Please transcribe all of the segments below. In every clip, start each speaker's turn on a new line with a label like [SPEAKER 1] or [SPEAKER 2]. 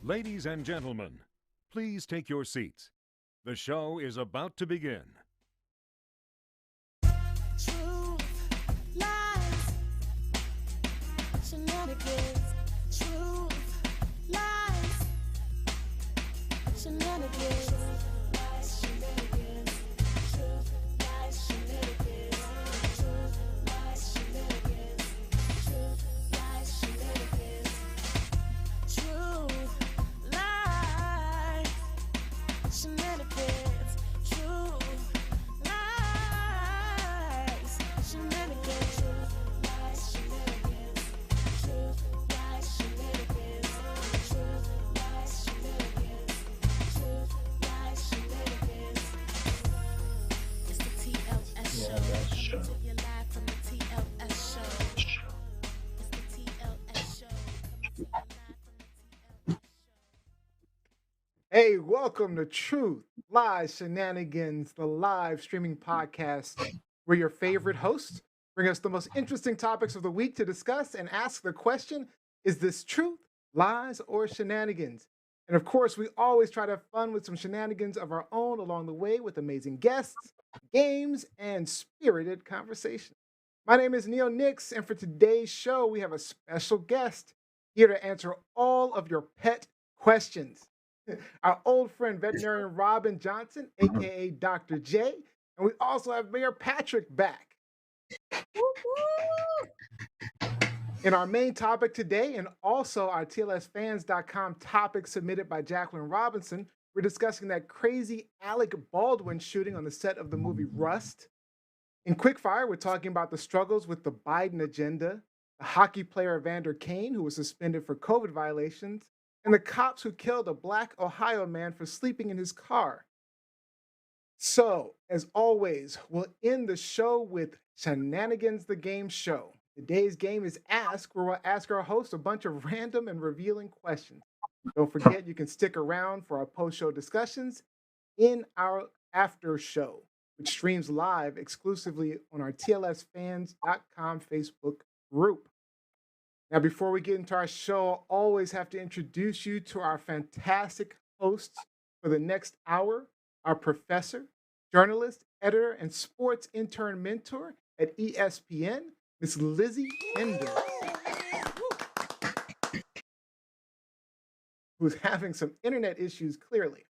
[SPEAKER 1] Ladies and gentlemen, please take your seats. The show is about to begin.
[SPEAKER 2] Truth, lies, shenanigans. Truth, lies, shenanigans. Truth, lies, shenanigans. Truth, lies, shenanigans. Truth, lies, shenanigans. Truth, lies, shenanigans. Truth, lies, shenanigans. Truth, lies, shenanigans. Truth, lies, shenanigans. Truth, lies, shenanigans. Truth, lies, shenanigans. Truth, lies, shenanigans. It's the TLS show. Coming to you live from the TLS show. It's the TLS show. Coming to you live from the TLS show.
[SPEAKER 3] Hey, welcome to Truth, Lies, Shenanigans, the live streaming podcast where your favorite hosts bring us the most interesting topics of the week to discuss and ask the question, is this truth, lies, or shenanigans? And of course, we always try to have fun with some shenanigans of our own along the way with amazing guests, games, and spirited conversation. My name is Neil Nix, and for today's show, we have a special guest here to answer all of your pet questions. Our old friend, veterinarian Robyn Johnson, aka Dr. J, and we also have Mayor Patrick back. In our main topic today, and also our TLSfans.com topic submitted by Jacqueline Robinson, we're discussing that crazy Alec Baldwin shooting on the set of the movie Rust. In Quickfire, we're talking about the struggles with the Biden agenda, the hockey player Evander Kane, who was suspended for COVID violations, and the cops who killed a Black Ohio man for sleeping in his car. So, as always, we'll end the show with Shenanigans the Game Show. Today's game is Ask, where we'll ask our host a bunch of random and revealing questions. Don't forget, you can stick around for our post-show discussions in our after show, which streams live exclusively on our TLSfans.com Facebook group. Now, before we get into our show, I always have to introduce you to our fantastic hosts for the next hour, our professor, journalist, editor, and sports intern mentor at ESPN, Miss Lizzie Enders, who's having some internet issues, clearly.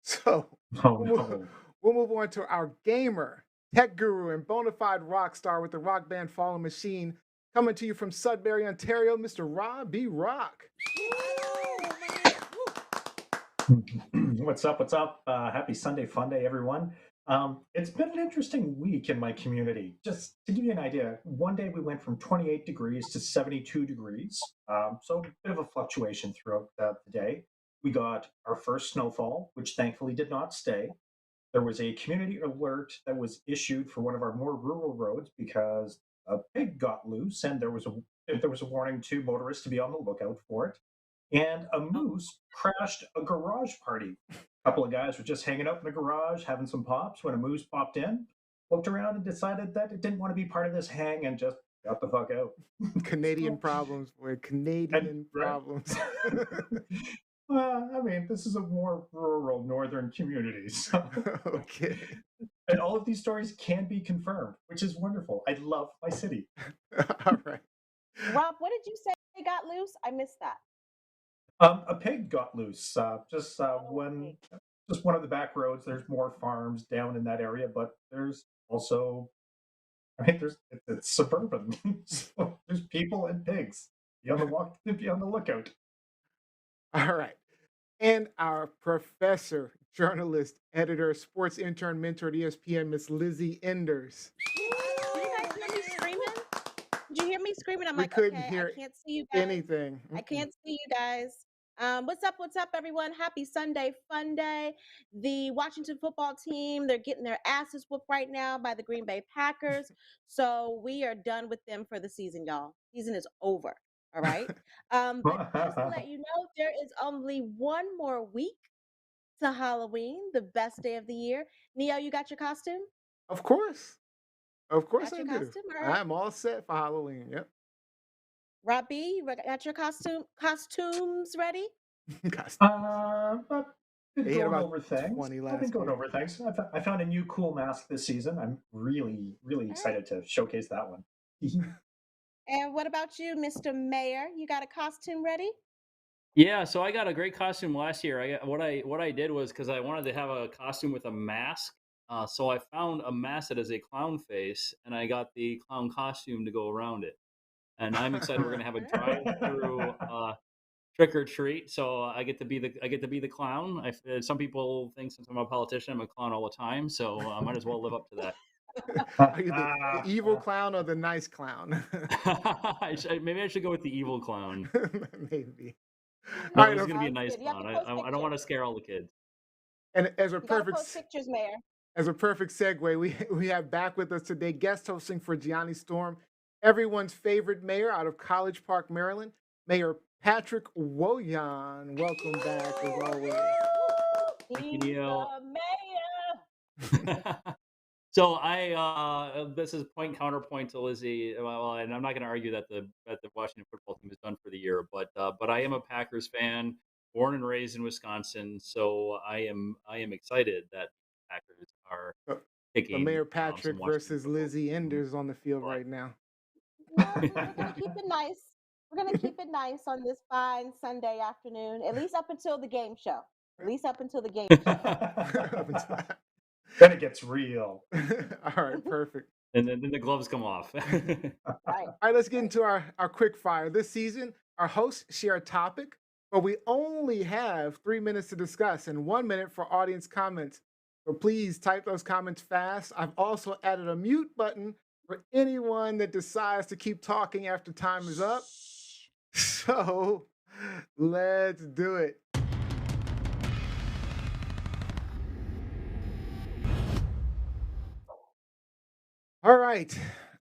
[SPEAKER 3] So we'll move on to our gamer, tech guru, and bona fide rock star with the rock band Fallen Machine, coming to you from Sudbury, Ontario, Mr. Rob B. Rock.
[SPEAKER 4] What's up? What's up? Happy Sunday Fun Day, everyone. It's been an interesting week in my community. Just to give you an idea, one day we went from 28 degrees to 72 degrees. So a bit of a fluctuation throughout the day. We got our first snowfall, which thankfully did not stay. There was a community alert that was issued for one of our more rural roads because a pig got loose, and there was a warning to motorists to be on the lookout for it. And a moose crashed a garage party. A couple of guys were just hanging out in the garage, having some pops, when a moose popped in, looked around, and decided that it didn't want to be part of this hang and just got the fuck out.
[SPEAKER 3] Canadian problems, boy. Canadian problems.
[SPEAKER 4] I mean, this is a more rural northern community. So.
[SPEAKER 3] Okay.
[SPEAKER 4] And all of these stories can be confirmed, which is wonderful. I love my city.
[SPEAKER 3] All right.
[SPEAKER 5] Rob, what did you say got loose? I missed that.
[SPEAKER 4] A pig got loose. Just one of the back roads. There's more farms down in that area, but there's also, it's suburban. So there's people and pigs. Be on the lookout.
[SPEAKER 3] All right. And our professor, journalist, editor, sports intern, mentor at ESPN, Miss Lizzie Enders.
[SPEAKER 5] Did you guys hear me screaming? Did you hear me screaming? I'm
[SPEAKER 3] We
[SPEAKER 5] like,
[SPEAKER 3] couldn't
[SPEAKER 5] okay,
[SPEAKER 3] hear
[SPEAKER 5] I can't see you guys.
[SPEAKER 3] anything.
[SPEAKER 5] I can't see you guys. What's up, everyone? Happy Sunday Fun Day. The Washington football team, they're getting their asses whooped right now by the Green Bay Packers. So we are done with them for the season, y'all. Season is over. All right. But just to let you know, there is only one more week to Halloween, the best day of the year. Neo, you got your costume?
[SPEAKER 3] Of course. Of course
[SPEAKER 5] Got
[SPEAKER 3] I
[SPEAKER 5] your
[SPEAKER 3] do.
[SPEAKER 5] costume? All right.
[SPEAKER 3] I'm all set for Halloween. Yep.
[SPEAKER 5] Robbie, you got your costumes ready?
[SPEAKER 4] I've been
[SPEAKER 3] They had
[SPEAKER 4] going
[SPEAKER 3] about
[SPEAKER 4] over things.
[SPEAKER 3] 20
[SPEAKER 4] I've been
[SPEAKER 3] last
[SPEAKER 4] going
[SPEAKER 3] year.
[SPEAKER 4] over things. I found a new cool mask this season. I'm really, really
[SPEAKER 5] All right.
[SPEAKER 4] excited to showcase that one.
[SPEAKER 5] And what about you, Mr. Mayor? You got a costume ready?
[SPEAKER 6] Yeah, so I got a great costume last year. I got what I did was because I wanted to have a costume with a mask. So I found a mask that is a clown face, and I got the clown costume to go around it. And I'm excited. We're gonna have a drive-through trick or treat. So I get to be the clown. Some people think since I'm a politician, I'm a clown all the time. So I might as well live up to that.
[SPEAKER 3] Are you the evil clown or the nice clown?
[SPEAKER 6] Maybe I should go with the evil clown.
[SPEAKER 3] Maybe. All
[SPEAKER 6] No,
[SPEAKER 3] right.
[SPEAKER 6] this is gonna be a
[SPEAKER 5] Sounds
[SPEAKER 6] nice
[SPEAKER 5] good. You have
[SPEAKER 6] clown.
[SPEAKER 5] to
[SPEAKER 6] I
[SPEAKER 5] post
[SPEAKER 6] I, I don't want to
[SPEAKER 5] pictures.
[SPEAKER 6] scare all the kids.
[SPEAKER 3] And
[SPEAKER 5] You got to post pictures, Mayor.
[SPEAKER 3] as a perfect segue, we have back with us today guest hosting for Gianni Storm, everyone's favorite mayor out of College Park, Maryland, Mayor Patrick Woyan. Welcome back as always.
[SPEAKER 6] Thank you,
[SPEAKER 5] He's
[SPEAKER 6] Neil.
[SPEAKER 5] the mayor.
[SPEAKER 6] So this is point counterpoint to Lizzie. Well, and I'm not going to argue that the Washington football team is done for the year, but I am a Packers fan, born and raised in Wisconsin. So I am excited that Packers are
[SPEAKER 3] So, so
[SPEAKER 6] picking
[SPEAKER 3] Mayor
[SPEAKER 6] some
[SPEAKER 3] Patrick
[SPEAKER 6] Washington
[SPEAKER 3] versus
[SPEAKER 6] football
[SPEAKER 3] Lizzie
[SPEAKER 6] team.
[SPEAKER 3] Enders on the field right now.
[SPEAKER 5] No, we're gonna keep it nice. We're gonna keep it nice on this fine Sunday afternoon, at least up until the game show. At least up until the game show.
[SPEAKER 3] Up until that.
[SPEAKER 4] Then it gets real.
[SPEAKER 3] All right, perfect.
[SPEAKER 6] And then the gloves come off.
[SPEAKER 5] Right.
[SPEAKER 3] All right, let's get into our quick fire. This season, our hosts share a topic, but we only have 3 minutes to discuss and 1 minute for audience comments. So please type those comments fast. I've also added a mute button for anyone that decides to keep talking after time is up. So let's do it. All right.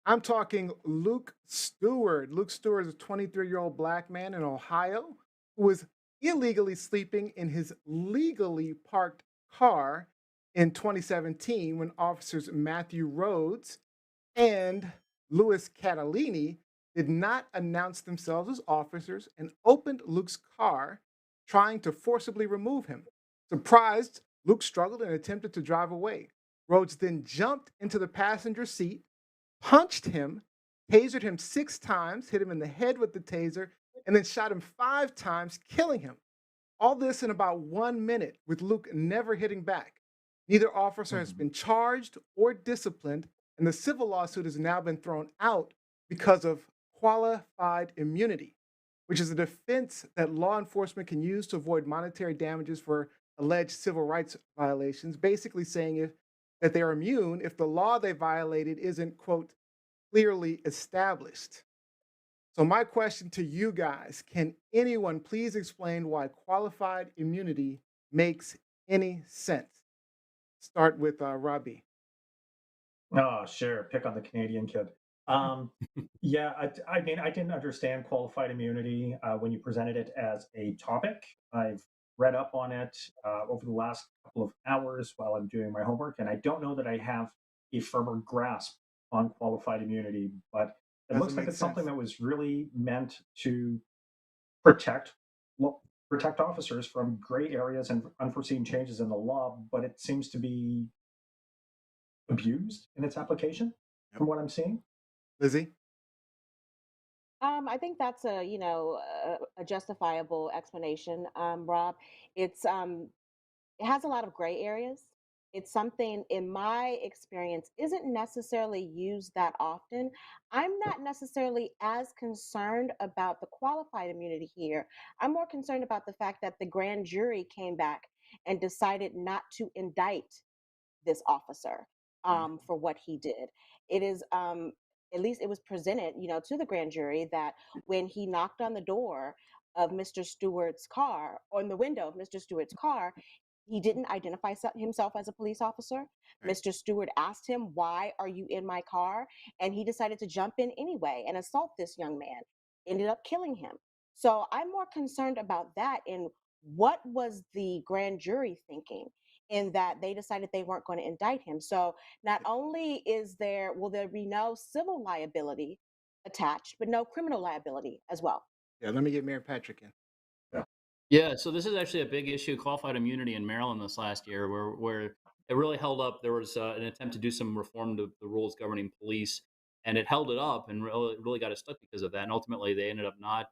[SPEAKER 3] I'm talking Luke Stewart. Luke Stewart is a 23-year-old black man in Ohio who was illegally sleeping in his legally parked car in 2017 when officers Matthew Rhodes and Louis Catalini did not announce themselves as officers and opened Luke's car, trying to forcibly remove him. Surprised, Luke struggled and attempted to drive away. Rhodes then jumped into the passenger seat, punched him, tasered him 6 times, hit him in the head with the taser, and then shot him 5 times, killing him. All this in about 1 minute, with Luke never hitting back. Neither officer has been charged or disciplined, and the civil lawsuit has now been thrown out because of qualified immunity, which is a defense that law enforcement can use to avoid monetary damages for alleged civil rights violations, basically saying that they are immune if the law they violated isn't, quote, clearly established. So, my question to you guys, can anyone please explain why qualified immunity makes any sense? Start with Robbie.
[SPEAKER 4] Oh, sure. Pick on the Canadian kid. Yeah, I mean, I didn't understand qualified immunity when you presented it as a topic. I've read up on it over the last couple of hours while I'm doing my homework, and I don't know that I have a firmer grasp on qualified immunity, but it
[SPEAKER 3] Doesn't
[SPEAKER 4] looks like
[SPEAKER 3] make
[SPEAKER 4] it's something
[SPEAKER 3] sense.
[SPEAKER 4] that was really meant to protect well, protect officers from gray areas and unforeseen changes in the law, but it seems to be abused in its application
[SPEAKER 3] Yep.
[SPEAKER 4] from what I'm seeing.
[SPEAKER 3] Lizzie?
[SPEAKER 5] I think that's a justifiable explanation, Rob. It has a lot of gray areas. It's something, in my experience, isn't necessarily used that often. I'm not necessarily as concerned about the qualified immunity here. I'm more concerned about the fact that the grand jury came back and decided not to indict this officer for what he did. It is at least it was presented, to the grand jury that when he knocked on the door of Mr. Stewart's car, on the window of Mr. Stewart's car, he didn't identify himself as a police officer.
[SPEAKER 3] Right.
[SPEAKER 5] Mr. Stewart asked him, "Why are you in my car?" And he decided to jump in anyway and assault this young man. Ended up killing him. So I'm more concerned about that and what was the grand jury thinking in that they decided they weren't going to indict him. So not only will there be no civil liability attached, but no criminal liability as well.
[SPEAKER 3] Yeah, let me get Mayor Patrick in.
[SPEAKER 4] Yeah.
[SPEAKER 6] Yeah, so this is actually a big issue, qualified immunity in Maryland this last year, where it really held up. There was an attempt to do some reform to the rules governing police, and it held it up and really got it stuck because of that. And ultimately, they ended up not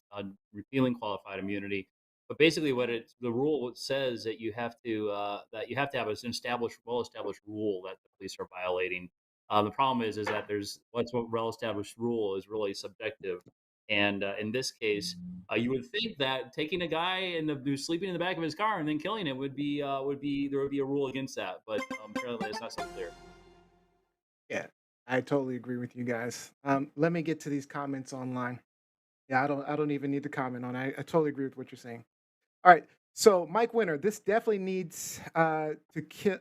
[SPEAKER 6] repealing qualified immunity. But basically, the rule says that you have to have an established, well-established rule that the police are violating. The problem is that there's what's what well-established rule is really subjective, and in this case you would think that taking a guy and who's sleeping in the back of his car and then killing him would be there would be a rule against that, but apparently it's not so clear.
[SPEAKER 3] Yeah, I totally agree with you guys. Let me get to these comments online. Yeah, I don't even need to comment on it. I totally agree with what you're saying. All right. So Mike Winter, this definitely needs to kill.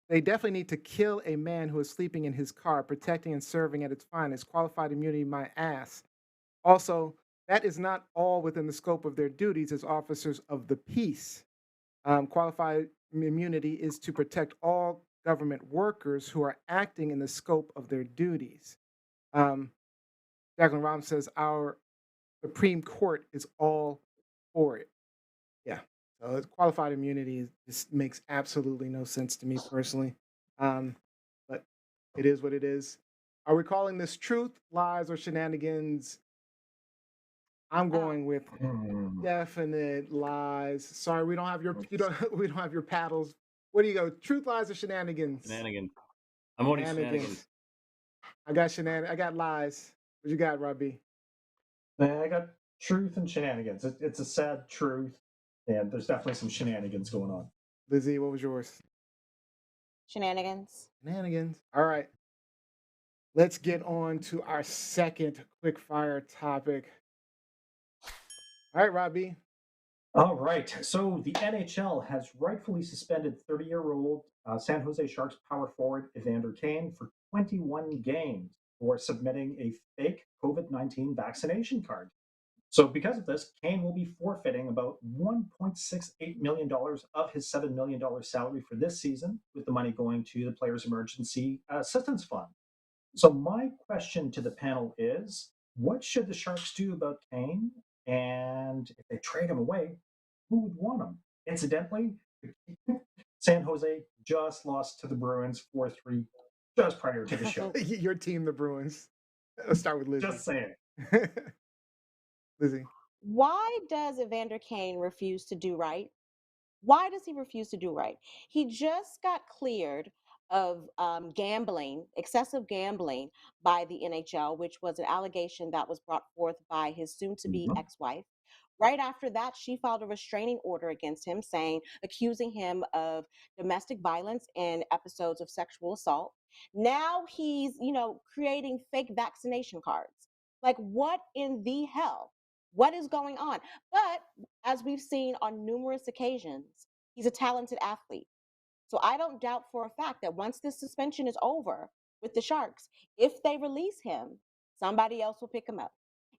[SPEAKER 3] They definitely need to kill a man who is sleeping in his car, protecting and serving at its finest. Qualified immunity, my ass. Also, that is not all within the scope of their duties as officers of the peace. Qualified immunity is to protect all government workers who are acting in the scope of their duties. Um, Jacqueline Rom says our Supreme Court is all for it. Yeah. So qualified immunity just makes absolutely no sense to me personally. Um, but it is what it is. Are we calling this truth, lies, or shenanigans? I'm
[SPEAKER 5] Oh,
[SPEAKER 3] going with
[SPEAKER 4] Hmm.
[SPEAKER 3] definite lies. Sorry, we don't have your you don't we don't have your paddles. What do you go? Truth, lies, or shenanigans?
[SPEAKER 6] Shenanigans. I'm voting shenanigans.
[SPEAKER 3] Shenanigans. I got I got lies. What you got, Robbie?
[SPEAKER 4] I got truth and shenanigans. It's a sad truth, and there's definitely some shenanigans going on.
[SPEAKER 3] Lizzie, what was yours?
[SPEAKER 5] shenanigans.
[SPEAKER 3] Shenanigans. All right. Let's get on to our second quick fire topic. All right, Robbie.
[SPEAKER 4] All right. So the NHL has rightfully suspended 30-year-old San Jose Sharks power forward Evander Kane for 21 games for submitting a fake COVID-19 vaccination card. So, because of this, Kane will be forfeiting about $1.68 million of his $7 million salary for this season, with the money going to the Players' Emergency Assistance Fund. So, my question to the panel is, what should the Sharks do about Kane? And if they trade him away, who would want him? Incidentally, San Jose just lost to the Bruins 4-3 just prior to the show.
[SPEAKER 3] Your team, the Bruins. Let's start with Lizzie.
[SPEAKER 4] Just saying.
[SPEAKER 3] Lizzie.
[SPEAKER 5] Why does Evander Kane refuse to do right? Why does he refuse to do right? He just got cleared of gambling, excessive gambling by the NHL, which was an allegation that was brought forth by his soon to be
[SPEAKER 4] Mhm.
[SPEAKER 5] ex wife. Right after that, she filed a restraining order against him, accusing him of domestic violence and episodes of sexual assault. Now he's, creating fake vaccination cards. Like, what in the hell? What is going on? But as we've seen on numerous occasions, he's a talented athlete. So I don't doubt for a fact that once this suspension is over with the Sharks, if they release him, somebody else will pick him up.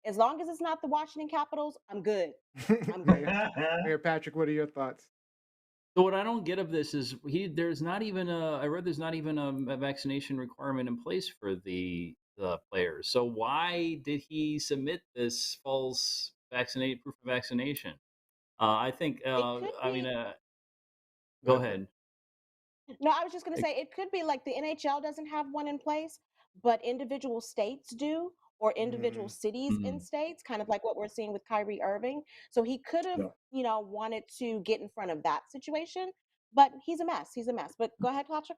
[SPEAKER 5] As long as it's not the Washington Capitals, I'm good. I'm good.
[SPEAKER 3] Mayor Patrick, what are your thoughts?
[SPEAKER 6] So what I don't get of this is there's not even I read there's not even a vaccination requirement in place for the players. So why did he submit this false vaccinate proof of vaccination? I think
[SPEAKER 5] It could
[SPEAKER 6] I mean
[SPEAKER 5] be
[SPEAKER 6] go
[SPEAKER 3] Go ahead.
[SPEAKER 6] ahead.
[SPEAKER 5] No, I was just going to say it could be like the NHL doesn't have one in place, but individual states do, or individual
[SPEAKER 3] Mm.
[SPEAKER 5] cities in
[SPEAKER 6] Mm.
[SPEAKER 5] states, kind of like what we're seeing with Kyrie Irving. So he could have,
[SPEAKER 4] Yeah.
[SPEAKER 5] wanted to get in front of that situation, but he's a mess. He's a mess. But go ahead, Patrick.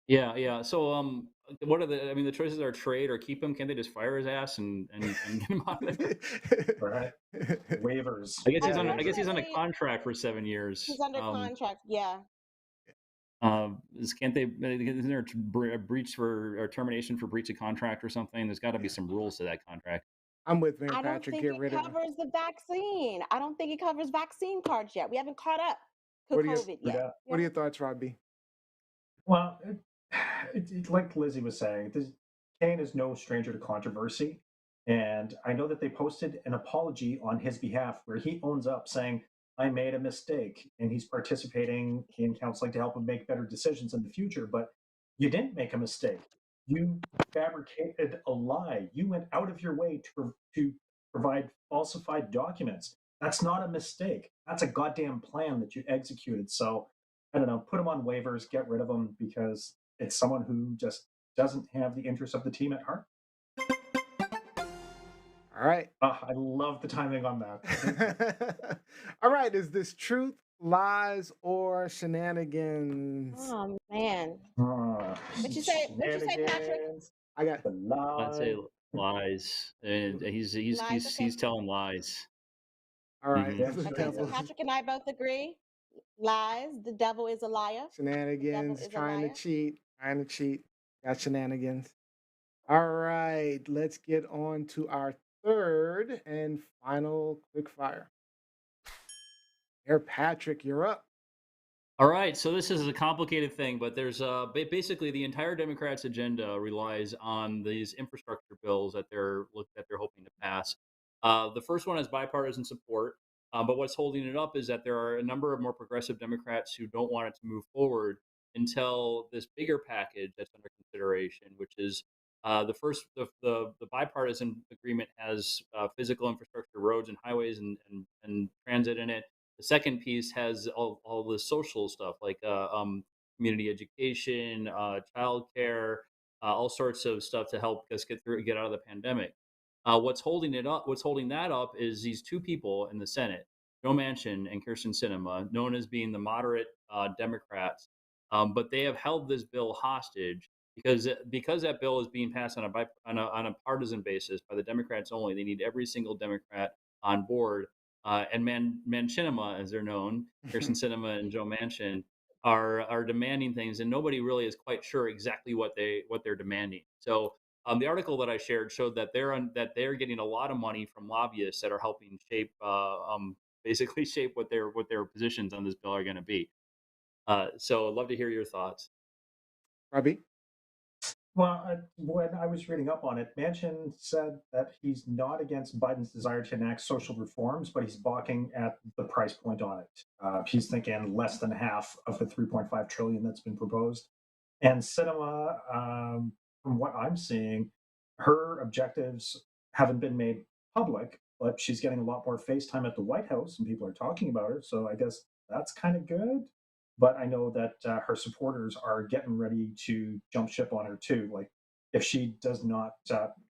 [SPEAKER 6] Yeah, yeah. So what are the I mean the choices are trade or keep him. Can't they just fire his ass and get him out of there?
[SPEAKER 4] Right. Waivers.
[SPEAKER 6] I guess he's on a
[SPEAKER 5] Unfortunately,
[SPEAKER 6] contract for 7 years.
[SPEAKER 5] he's under contract. Yeah.
[SPEAKER 6] Can't they? Isn't there a breach for or termination for breach of contract or something? There's got to be some rules to that contract.
[SPEAKER 3] I'm with Mayor
[SPEAKER 5] I don't
[SPEAKER 3] Patrick.
[SPEAKER 5] think
[SPEAKER 3] Get
[SPEAKER 5] it
[SPEAKER 3] rid of him.
[SPEAKER 5] covers the vaccine. I don't think it covers vaccine cards yet. We haven't caught up to
[SPEAKER 3] What are your
[SPEAKER 5] COVID yet.
[SPEAKER 4] Yeah.
[SPEAKER 3] What are your thoughts, Robbie?
[SPEAKER 4] Well, like Lizzie was saying, Kane is no stranger to controversy. And I know that they posted an apology on his behalf where he owns up saying, I made a mistake. And he's participating in counseling to help him make better decisions in the future. But you didn't make a mistake. You fabricated a lie. You went out of your way to provide falsified documents. That's not a mistake. That's a goddamn plan that you executed. So I don't know, put him on waivers, get rid of him because it's someone who just doesn't have the interests of the team at heart.
[SPEAKER 3] All right.
[SPEAKER 4] I love the timing on that.
[SPEAKER 3] All right. Is this truth, lies, or shenanigans?
[SPEAKER 5] Oh man.
[SPEAKER 4] Ah,
[SPEAKER 5] What you say? What you say, Patrick?
[SPEAKER 4] shenanigans,
[SPEAKER 3] I got
[SPEAKER 4] the
[SPEAKER 6] I'd say
[SPEAKER 4] lie.
[SPEAKER 6] lies. And
[SPEAKER 5] Lies. Okay.
[SPEAKER 6] he's telling lies.
[SPEAKER 3] all right.
[SPEAKER 6] Hmm.
[SPEAKER 4] Yeah,
[SPEAKER 3] The
[SPEAKER 4] sure
[SPEAKER 5] Okay.
[SPEAKER 4] he
[SPEAKER 5] So
[SPEAKER 3] devil,
[SPEAKER 4] is.
[SPEAKER 5] Patrick and I both agree. Lies. The devil is a liar. The devil
[SPEAKER 3] shenanigans,
[SPEAKER 5] is a
[SPEAKER 3] trying to
[SPEAKER 5] liar.
[SPEAKER 3] cheat, trying to cheat. Got shenanigans. All right. Let's get on to our third and final quick fire. Here, Patrick, you're up.
[SPEAKER 6] All right, so this is a complicated thing, but there's basically the entire Democrats' agenda relies on these infrastructure bills that they're hoping to pass. The first one has bipartisan support, but what's holding it up is that there are a number of more progressive Democrats who don't want it to move forward until this bigger package that's under consideration, which is the bipartisan agreement has physical infrastructure, roads and highways and transit in it. The second piece has all the social stuff like community education, childcare, all sorts of stuff to help us get out of the pandemic. What's holding that up is these two people in the Senate, Joe Manchin and Kirsten Sinema, known as being the moderate Democrats, but they have held this bill hostage because that bill is being passed on a partisan basis by the Democrats only. They need every single Democrat on board, and Manchinima, as they're known, Kirsten Sinema and Joe Manchin, are demanding things, and nobody really is quite sure exactly what they're demanding. So the article that I shared showed that they're getting a lot of money from lobbyists that are helping shape basically shape what their positions on this bill are going to be. So I'd love to hear your thoughts.
[SPEAKER 3] Robbie?
[SPEAKER 4] Well, when I was reading up on it, Manchin said that he's not against Biden's desire to enact social reforms, but he's balking at the price point on it. He's thinking less than half of the 3.5 trillion that's been proposed. And Cinema, from what I'm seeing, her objectives haven't been made public, but she's getting a lot more face time at the White House, and people are talking about her. So I guess that's kind of good. But I know that her supporters are getting ready to jump ship on her too. Like, if she does not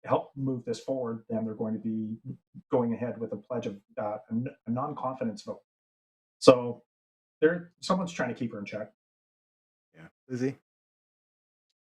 [SPEAKER 4] help move this forward, then they're going to be going ahead with a pledge of a non-confidence vote. So someone's trying to keep her in check.
[SPEAKER 3] Yeah. Lizzie?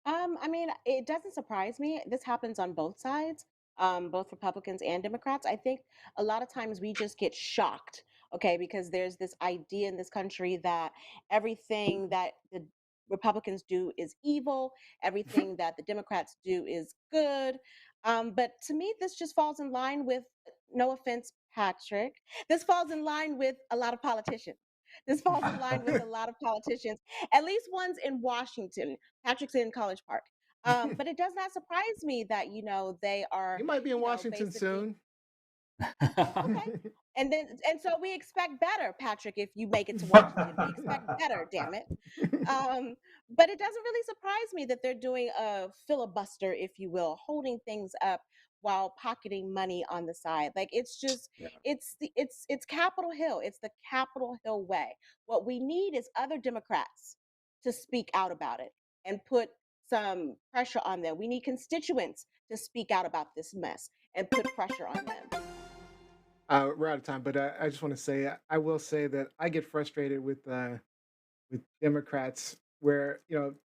[SPEAKER 5] I mean, it doesn't surprise me. This happens on both sides, both Republicans and Democrats. I think a lot of times we just get shocked, okay, because there's this idea in this country that everything that the Republicans do is evil, everything that the Democrats do is good. But to me, this just falls in line with, no offense, Patrick, this falls in line with a lot of politicians. This falls in line with a lot of politicians, at least ones in Washington. Patrick's in College Park. But it does not surprise me that, they are,
[SPEAKER 3] You might be in Washington
[SPEAKER 5] basically
[SPEAKER 3] soon.
[SPEAKER 5] okay. And so we expect better, Patrick, if you make it to Washington. We expect better, damn it. But it doesn't really surprise me that they're doing a filibuster, if you will, holding things up while pocketing money on the side. Like, it's just
[SPEAKER 3] Yeah.
[SPEAKER 5] it's Capitol Hill. It's the Capitol Hill way. What we need is other Democrats to speak out about it and put some pressure on them. We need constituents to speak out about this mess and put pressure on them.
[SPEAKER 3] We're out of time, but I just want to say I will say that I get frustrated with Democrats where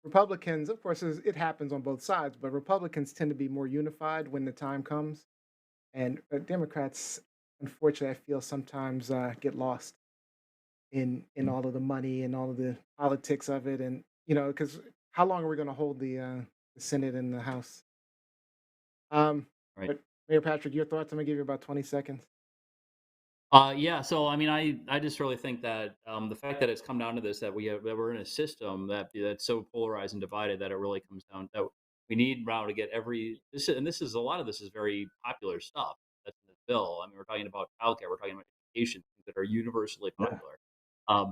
[SPEAKER 3] Republicans, of course, it happens on both sides, but Republicans tend to be more unified when the time comes, and Democrats, unfortunately, I feel sometimes get lost in all of the money and all of the politics of it, and because how long are we going to hold the Senate and the House?
[SPEAKER 6] Right.
[SPEAKER 3] But Mayor Patrick, your thoughts? I'm gonna give you about 20 seconds.
[SPEAKER 6] Yeah. So I mean, I just really think that the fact that it's come down to this, that we're in a system that's so polarized and divided, that it really comes down that we need now to get this is a lot of this is very popular stuff that's in the bill. I mean, we're talking about childcare, we're talking about education, things that are universally
[SPEAKER 4] Yeah.
[SPEAKER 6] popular.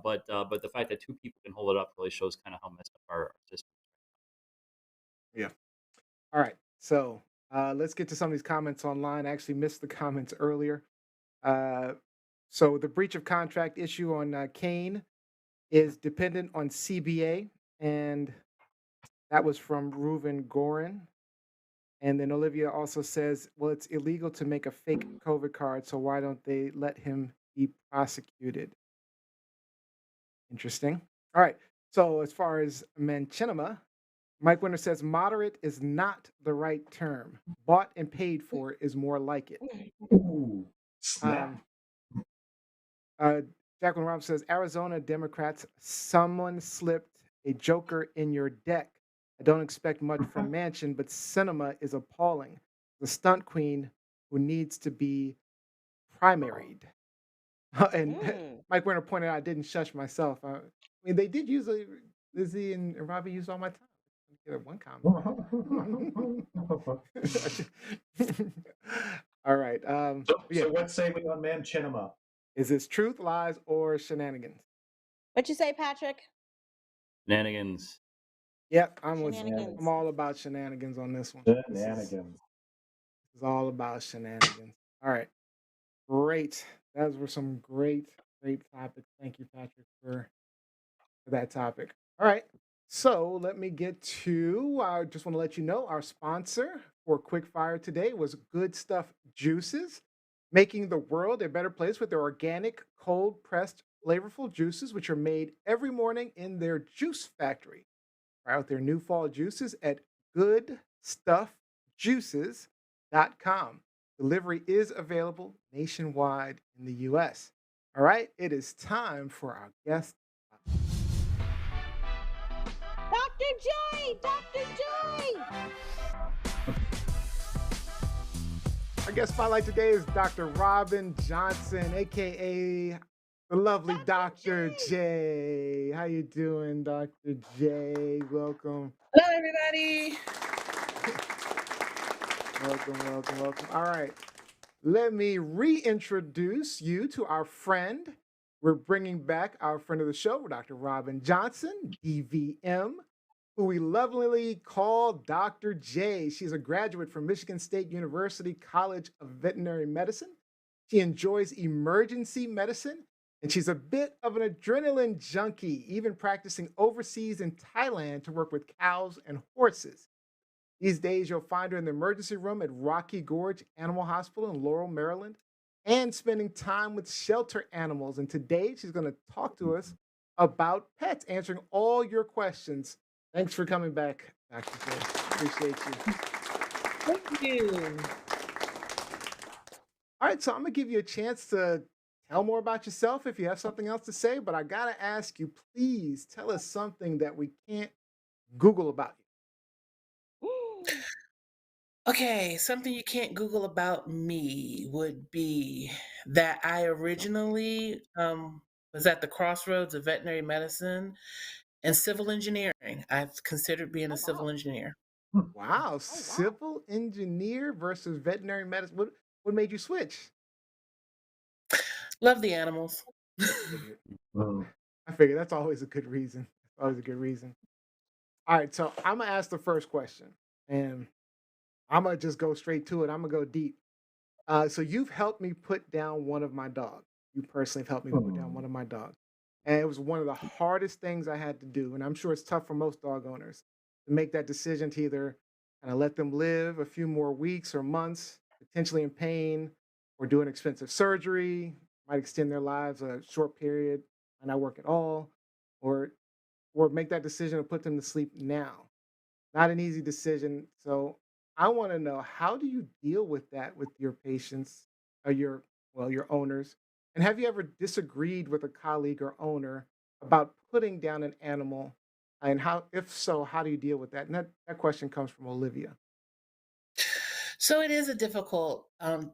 [SPEAKER 6] But the fact that two people can hold it up really shows kind of how messed up our system.
[SPEAKER 3] Yeah. All right. So let's get to some of these comments online. I actually missed the comments earlier. Uh, So the breach of contract issue on Kane is dependent on CBA, and that was from Reuven Gorin. And then Olivia also says, well, it's illegal to make a fake COVID card, so why don't they let him be prosecuted? Interesting. All right. So as far as Manchinima, Mike Winter says moderate is not the right term. Bought and paid for is more like it.
[SPEAKER 4] Ooh, snap.
[SPEAKER 3] Uh, Jacqueline Robb says Arizona Democrats, someone slipped a joker in your deck. I don't expect much from Manchin, but cinema is appalling. The stunt queen who needs to be primaried. And
[SPEAKER 5] Mm.
[SPEAKER 3] Mike Werner pointed out I didn't shush myself. I mean, they did use Lizzie and Robbie used all my time. Get one comment. All right. Yeah.
[SPEAKER 4] So what say we on Manchinima?
[SPEAKER 3] Is this truth, lies, or shenanigans?
[SPEAKER 5] What you say, Patrick?
[SPEAKER 6] Shenanigans.
[SPEAKER 3] Yep, I'm with
[SPEAKER 5] Shenanigans.
[SPEAKER 3] I'm all about shenanigans on this one. This
[SPEAKER 4] Shenanigans.
[SPEAKER 3] is all about shenanigans. All right. Great. Those were some great topics. Thank you, Patrick, for that topic. All right. So let me get to, I just want to let you know our sponsor for Quickfire today was Good Stuff Juices, making the world a better place with their organic, cold pressed, flavorful juices, which are made every morning in their juice factory. Try out their new fall juices at goodstuffjuices.com. Delivery is available nationwide in the US. All right, it is time for our guest.
[SPEAKER 5] Dr. J! Dr. J!
[SPEAKER 3] Our guest spotlight today is Dr. Robyn Johnson, aka the lovely Dr. J. How you doing, Dr. J? Welcome.
[SPEAKER 7] Hello, everybody.
[SPEAKER 3] Welcome. All right. Let me reintroduce you to our friend. We're bringing back our friend of the show, Dr. Robyn Johnson, DVM, who we lovingly call Dr. J. She's a graduate from Michigan State University College of Veterinary Medicine. She enjoys emergency medicine, and she's a bit of an adrenaline junkie, even practicing overseas in Thailand to work with cows and horses. These days, you'll find her in the emergency room at Rocky Gorge Animal Hospital in Laurel, Maryland, and spending time with shelter animals. And today, she's going to talk to us about pets, answering all your questions. Thanks for coming back, Dr. J. Appreciate you.
[SPEAKER 7] Thank you.
[SPEAKER 3] All right, so I'm going to give you a chance to tell more about yourself if you have something else to say, but I got to ask you, please tell us something that we can't Google about you.
[SPEAKER 7] Okay, something you can't Google about me would be that I originally was at the crossroads of veterinary medicine and civil engineering. I've considered being a civil engineer.
[SPEAKER 3] Wow, civil engineer versus veterinary medicine. What made you switch?
[SPEAKER 7] Love the animals.
[SPEAKER 3] I figured that's always a good reason. Always a good reason. All right, so I'm gonna ask the first question, and I'm gonna just go straight to it. I'm gonna go deep. So you've helped me put down one of my dogs. You personally have helped me put down one of my dogs, and it was one of the hardest things I had to do. And I'm sure it's tough for most dog owners to make that decision to either kind of let them live a few more weeks or months, potentially in pain, or do an expensive surgery, might extend their lives a short period, might not work at all, or make that decision to put them to sleep now. Not an easy decision. So I want to know, how do you deal with that with your patients or your owners? And have you ever disagreed with a colleague or owner about putting down an animal? And how, if so, how do you deal with that? And that question comes from Olivia.
[SPEAKER 7] So it is a difficult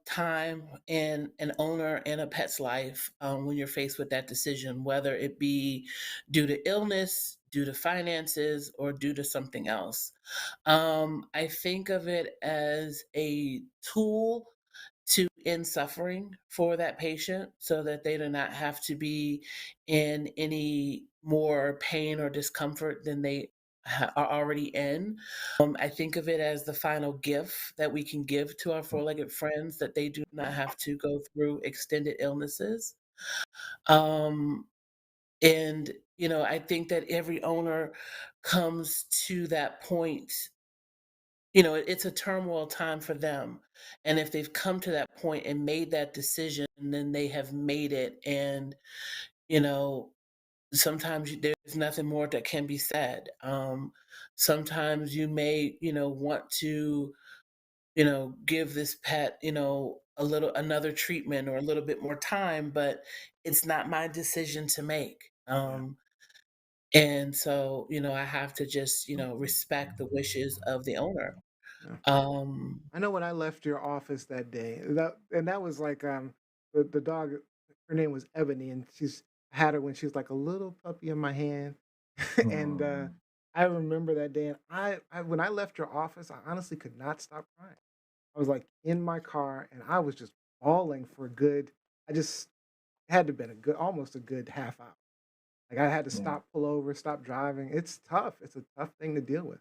[SPEAKER 7] time in an owner and a pet's life when you're faced with that decision, whether it be due to illness, due to finances, or due to something else. I think of it as a tool to end suffering for that patient so that they do not have to be in any more pain or discomfort than they are already in. I think of it as the final gift that we can give to our four-legged friends, that they do not have to go through extended illnesses. Um, and I think that every owner comes to that point. It's a turmoil time for them. And if they've come to that point and made that decision, then they have made it. And, you know, sometimes there's nothing more that can be said. Sometimes you may, want to, give this pet, another treatment or a little bit more time, but it's not my decision to make.
[SPEAKER 3] Yeah.
[SPEAKER 7] And so, I have to just, respect the wishes of the owner.
[SPEAKER 3] Yeah.
[SPEAKER 7] Um,
[SPEAKER 3] I know when I left your office that day, that was like the dog. Her name was Ebony, and I had her when she was like a little puppy in my hand, and I remember that day. And I when I left your office, I honestly could not stop crying. I was like in my car, and I was just bawling for a good. I just had to been a good, almost a good half hour. Like I had to
[SPEAKER 4] Yeah.
[SPEAKER 3] stop, pull over, stop driving. It's tough. It's a tough thing to deal with.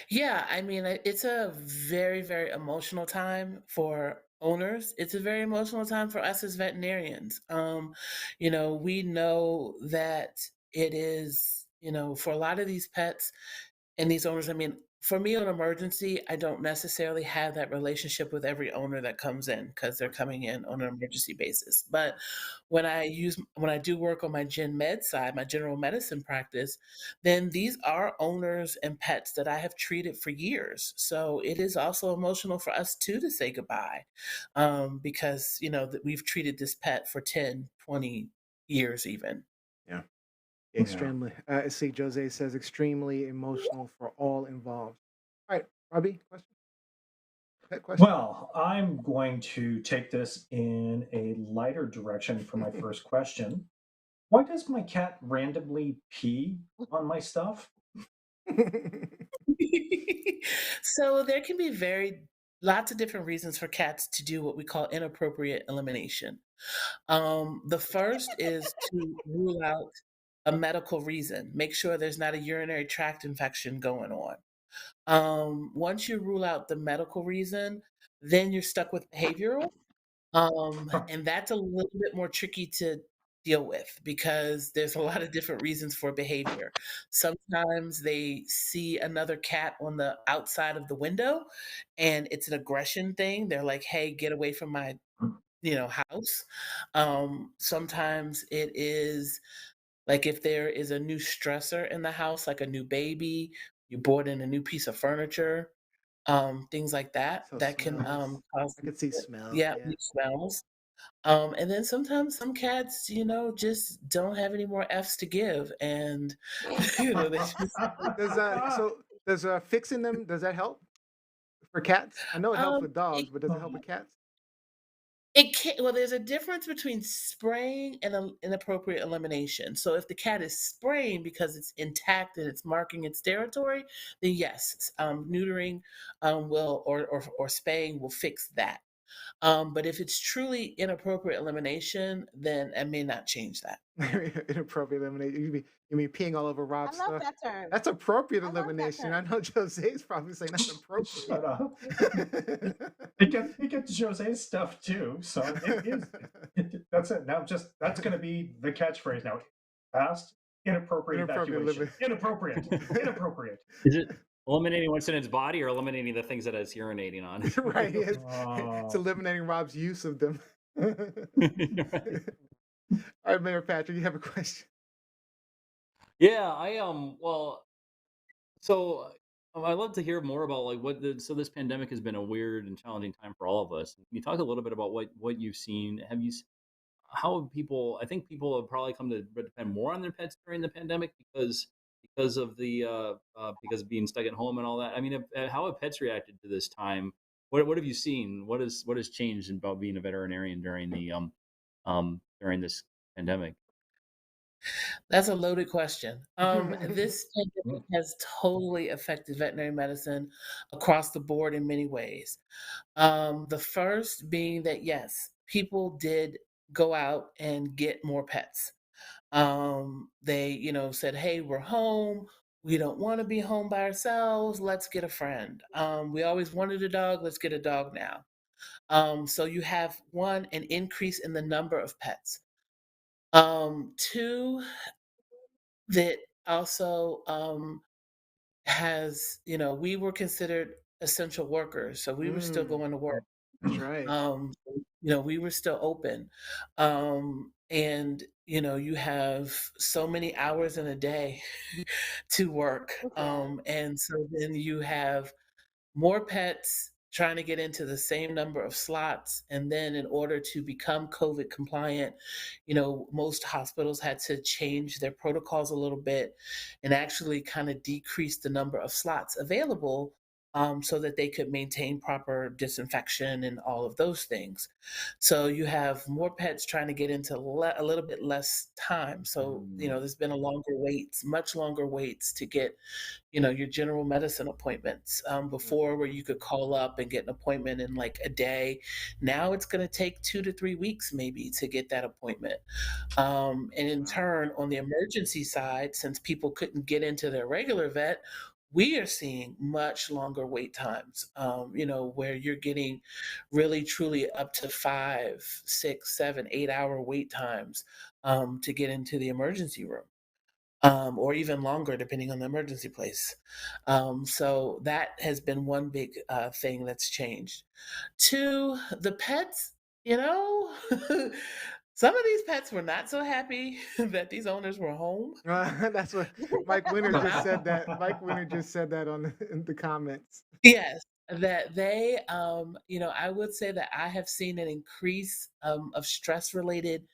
[SPEAKER 7] Yeah, I mean, it's a very, very emotional time for owners. It's a very emotional time for us as veterinarians. We know that it is, for a lot of these pets, and these owners, I mean, for me on emergency, I don't necessarily have that relationship with every owner that comes in because they're coming in on an emergency basis. But when I do work on my gen med side, my general medicine practice, then these are owners and pets that I have treated for years. So it is also emotional for us too to say goodbye, because that we've treated this pet for 10, 20 years even.
[SPEAKER 3] Yeah.
[SPEAKER 4] Yeah.
[SPEAKER 3] Extremely. See, Jose says extremely emotional for all involved. All right, Robbie, question? Pet question?
[SPEAKER 4] Well, I'm going to take this in a lighter direction for my first question. Why does my cat randomly pee on my stuff?
[SPEAKER 7] So there can be lots of different reasons for cats to do what we call inappropriate elimination. The first is to rule out a medical reason. Make sure there's not a urinary tract infection going on. Once you rule out the medical reason, then you're stuck with behavioral. And that's a little bit more tricky to deal with because there's a lot of different reasons for behavior. Sometimes they see another cat on the outside of the window and it's an aggression thing. They're like, "Hey, get away from my, house." Sometimes it is like if there is a new stressor in the house, like a new baby, you brought in a new piece of furniture, things like that,
[SPEAKER 3] So
[SPEAKER 7] that can
[SPEAKER 3] smells.
[SPEAKER 7] cause
[SPEAKER 3] I could see smells.
[SPEAKER 7] yeah,
[SPEAKER 3] Yeah.
[SPEAKER 7] new smells. And then sometimes some cats, just don't have any more F's to give, and they just
[SPEAKER 3] Does fixing them, does that help for cats? I know it helps
[SPEAKER 7] um,
[SPEAKER 3] with
[SPEAKER 7] it
[SPEAKER 3] dogs, but does it help with cats?
[SPEAKER 7] it can well, there's a difference between spraying and inappropriate elimination. So if the cat is spraying because it's intact and it's marking its territory, then yes, neutering will or spaying will fix that. But if it's truly inappropriate elimination, then I may not change that.
[SPEAKER 3] Inappropriate elimination. You mean peeing all over
[SPEAKER 5] I
[SPEAKER 3] Rob's
[SPEAKER 5] love
[SPEAKER 3] stuff?
[SPEAKER 5] that term.
[SPEAKER 3] That's appropriate
[SPEAKER 5] I love that
[SPEAKER 3] elimination. I
[SPEAKER 5] term.
[SPEAKER 3] know Jose's probably saying that's
[SPEAKER 4] Shut
[SPEAKER 3] appropriate.
[SPEAKER 4] up. It gets Jose's stuff too, so it is. That's it. Now, that's going to be the catchphrase now. Past inappropriate
[SPEAKER 3] Inappropriate
[SPEAKER 4] evacuation.
[SPEAKER 3] elimination.
[SPEAKER 4] Inappropriate. Inappropriate.
[SPEAKER 6] Is it eliminating what's in its body or eliminating the things that it's urinating on?
[SPEAKER 3] Right. It's
[SPEAKER 4] Oh.
[SPEAKER 3] eliminating Rob's use of them. All
[SPEAKER 6] Right.
[SPEAKER 3] right, Mayor Patrick, you have a question.
[SPEAKER 6] Yeah, well, so I'd love to hear more about like so this pandemic has been a weird and challenging time for all of us. Can you talk a little bit about what you've seen? How have people? I think people have probably come to depend more on their pets during the pandemic because of the because of being stuck at home and all that. I mean, how have pets reacted to this time? What have you seen? What has changed about being a veterinarian during the during this pandemic?
[SPEAKER 7] That's a loaded question. This
[SPEAKER 4] Mm.
[SPEAKER 7] pandemic has totally affected veterinary medicine across the board in many ways. The first being that yes, people did go out and get more pets. They, said, "Hey, we're home. We don't want to be home by ourselves. Let's get a friend. We always wanted a dog. Let's get a dog now." So you have one, an increase in the number of pets. Two, that also has, we were considered essential workers, so we were still
[SPEAKER 3] Mm,
[SPEAKER 7] going to work.
[SPEAKER 3] that's right.
[SPEAKER 7] We were still open. And you have so many hours in a day to work.
[SPEAKER 5] Yeah.
[SPEAKER 7] And so then you have more pets trying to get into the same number of slots. And then in order to become COVID compliant, most hospitals had to change their protocols a little bit and actually kind of decrease the number of slots available, so that they could maintain proper disinfection and all of those things. So you have more pets trying to get into a little bit less time. So, there's been a longer waits, much longer waits to get your general medicine appointments, before, where you could call up and get an appointment in like a day. Now it's going to take 2 to 3 weeks maybe to get that appointment. And in
[SPEAKER 3] Wow.
[SPEAKER 7] turn, on the emergency side, since people couldn't get into their regular vet, we are seeing much longer wait times, where you're getting really truly up to 5, 6, 7, 8 hour wait times, to get into the emergency room, or even longer depending on the emergency place. So that has been one big thing that's changed. Two, the pets, you know, some of these pets were not so happy that these owners were home.
[SPEAKER 3] That's what Mike Winter
[SPEAKER 7] So
[SPEAKER 3] just said. That Mike Winter just said that on in the comments.
[SPEAKER 7] yes, that they, I would say that I have seen an increase, of stress-related,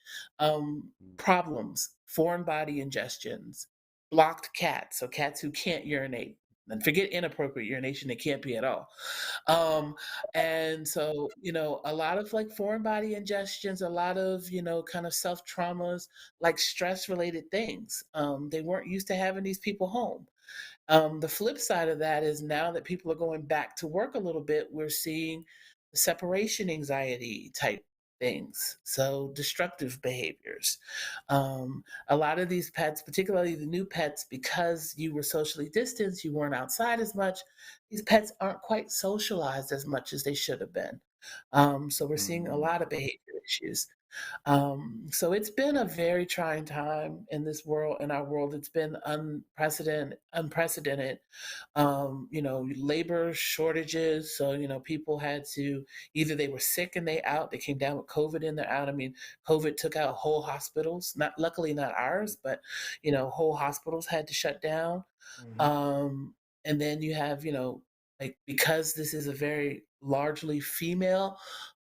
[SPEAKER 7] problems, foreign body ingestions, blocked cats, so cats who can't urinate, and forget inappropriate urination, it can't be at all. Um, and so, a lot of like foreign body ingestions, a lot of, kind of self traumas, like stress-related things. They weren't used to having these people home. The flip side of that is now that people are going back to work a little bit, we're seeing separation anxiety type things. So destructive behaviors. A lot of these pets, particularly the new pets, because you were socially distanced, you weren't outside as much, these pets aren't quite socialized as much as they should have been. So we're seeing a lot of behavior issues. So it's been a very trying time in this world, in our world. It's been unprecedented. Labor shortages. So, people had to, either they were sick and they out, they came down with COVID and they're out. I mean, COVID took out whole hospitals, not luckily not ours, but, whole hospitals had to shut down.
[SPEAKER 3] Mhm.
[SPEAKER 7] Um, and then you have, like, because this is a very largely female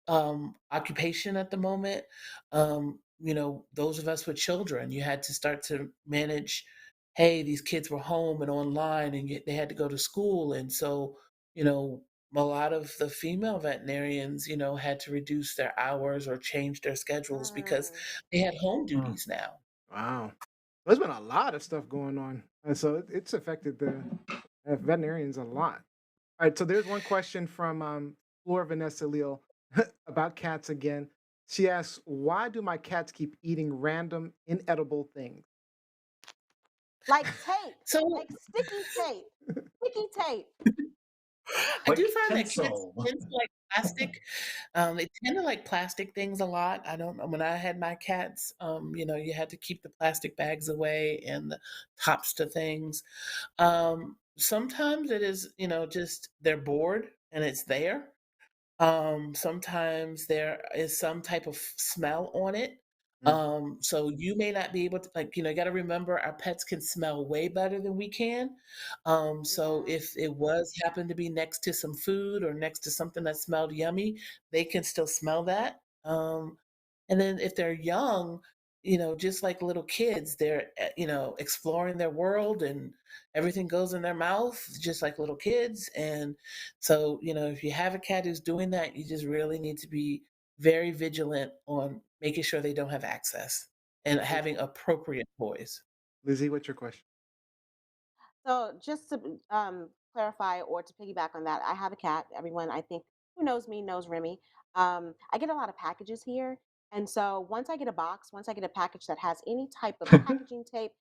[SPEAKER 7] occupation at the moment. Those of us with children, you had to start to manage. Hey, these kids were home and online, and yet they had to go to school, and so you know, a lot of the female veterinarians, had to reduce their hours or change their schedules because
[SPEAKER 5] Mm.
[SPEAKER 7] they had home
[SPEAKER 4] Mm.
[SPEAKER 7] duties now.
[SPEAKER 3] Wow, there's been a lot of stuff going on, and so it's affected the veterinarians a lot. All right, so there's one question from Flora Vanessa Leal about cats again. She asks, "Why do my cats keep eating random inedible things?"
[SPEAKER 5] Like tape,
[SPEAKER 7] So
[SPEAKER 5] like sticky tape, sticky tape.
[SPEAKER 7] I do
[SPEAKER 4] Like
[SPEAKER 7] find that kids
[SPEAKER 4] pencil.
[SPEAKER 7] tend to like plastic. They tend to like plastic things a lot. I don't know. When I had my cats, you had to keep the plastic bags away and the tops to things. Sometimes it is, just they're bored and it's there. Sometimes there is some type of smell on it.
[SPEAKER 3] Mm,
[SPEAKER 7] So you may not be able to, like, you got to remember our pets can smell way better than we can. So
[SPEAKER 5] Yeah.
[SPEAKER 7] if it was happened to be next to some food or next to something that smelled yummy, they can still smell that. And then if they're young, just like little kids, they're, exploring their world and everything goes in their mouth, just like little kids. And so, if you have a cat who's doing that, you just really need to be very vigilant on making sure they don't have access and
[SPEAKER 3] Li-
[SPEAKER 7] having appropriate toys.
[SPEAKER 3] Lizzie, what's your question?
[SPEAKER 5] So just to clarify or to piggyback on that, I have a cat. Everyone I think who knows me knows Remy. I get a lot of packages here, and so once I get a box, once I get a package that has any type of packaging tape,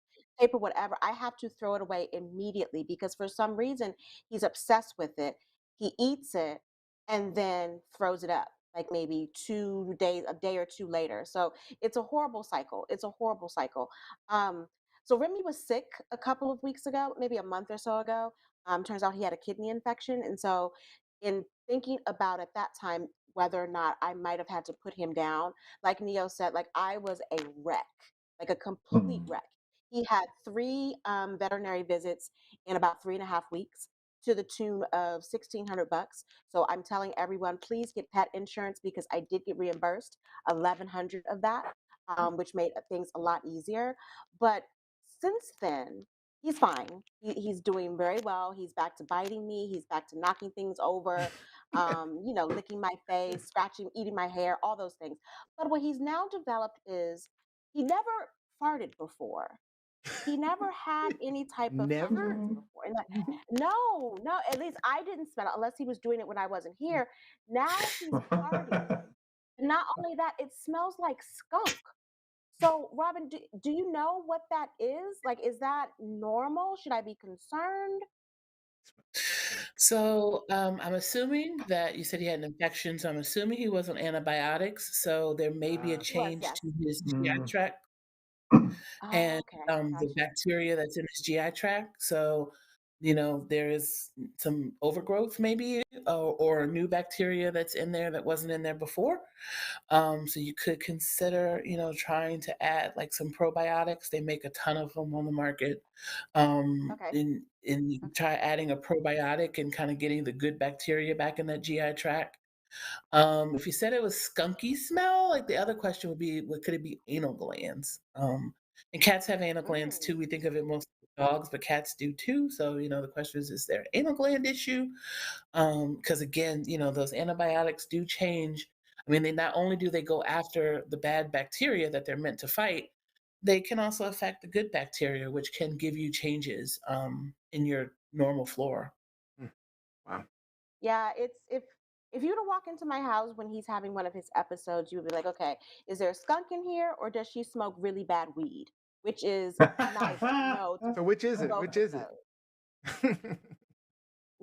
[SPEAKER 5] tape or whatever, I have to throw it away immediately because for some reason he's obsessed with it. He eats it, and then throws it up like maybe a day or two later. So it's a horrible cycle. It's a horrible cycle. Um, so Remy was sick a couple of weeks ago, maybe a month or so ago. Turns out he had a kidney infection. And so in thinking about at that time whether or not I might have had to put him down, like Neo said, like I was a wreck, like a complete
[SPEAKER 4] Hmm.
[SPEAKER 5] wreck. He had three veterinary visits in about 3.5 weeks to the tune of $1,600. So I'm telling everyone, please get pet insurance because I did get reimbursed 1,100 of that, which made things a lot easier. But since then, he's fine. He's doing very well. He's back to biting me. He's back to knocking things over, licking my face, scratching, eating my hair, all those things. But what he's now developed is he never farted before. He never had any type of
[SPEAKER 3] Never?
[SPEAKER 5] substance before. And no, at least I didn't smell it unless he was doing it when I wasn't here. Now he's farting. And not only that, it smells like skunk. So, Robyn, do you know what that is? Like, is that normal? Should I be concerned?
[SPEAKER 7] So I'm assuming that you said he had an infection. So I'm assuming he was on antibiotics. So there may be a
[SPEAKER 4] Ah,
[SPEAKER 5] He was,
[SPEAKER 7] change
[SPEAKER 5] yes.
[SPEAKER 7] to his GI
[SPEAKER 4] mm.
[SPEAKER 7] tract
[SPEAKER 5] Oh,
[SPEAKER 7] and
[SPEAKER 5] okay.
[SPEAKER 7] the
[SPEAKER 5] Gotcha.
[SPEAKER 7] bacteria that's in his GI tract. So, there is some overgrowth maybe, or new bacteria that's in there that wasn't in there before. So you could consider, trying to add like some probiotics. They make a ton of them on the market.
[SPEAKER 5] Okay.
[SPEAKER 7] And you can
[SPEAKER 5] Okay.
[SPEAKER 7] try adding a probiotic and kind of getting the good bacteria back in that GI tract. If you said it was skunky smell, like the other question would be, what could it be? Anal glands. And cats have anal glands
[SPEAKER 5] Mm.
[SPEAKER 7] too. We think of it most with dogs, but cats do too. So, the question is there an anal gland issue? Because again, those antibiotics do change. I mean, they not only do they go after the bad bacteria that they're meant to fight, they can also affect the good bacteria, which can give you changes in your normal flora.
[SPEAKER 3] Hmm, wow.
[SPEAKER 5] Yeah, it's if you were to walk into my house when he's having one of his episodes, you would be like, okay, is there a skunk in here or does she smoke really bad weed? Which is neither. No to,
[SPEAKER 3] So which is
[SPEAKER 5] to
[SPEAKER 3] it?
[SPEAKER 5] both
[SPEAKER 3] Which
[SPEAKER 5] of
[SPEAKER 3] is it?
[SPEAKER 5] those.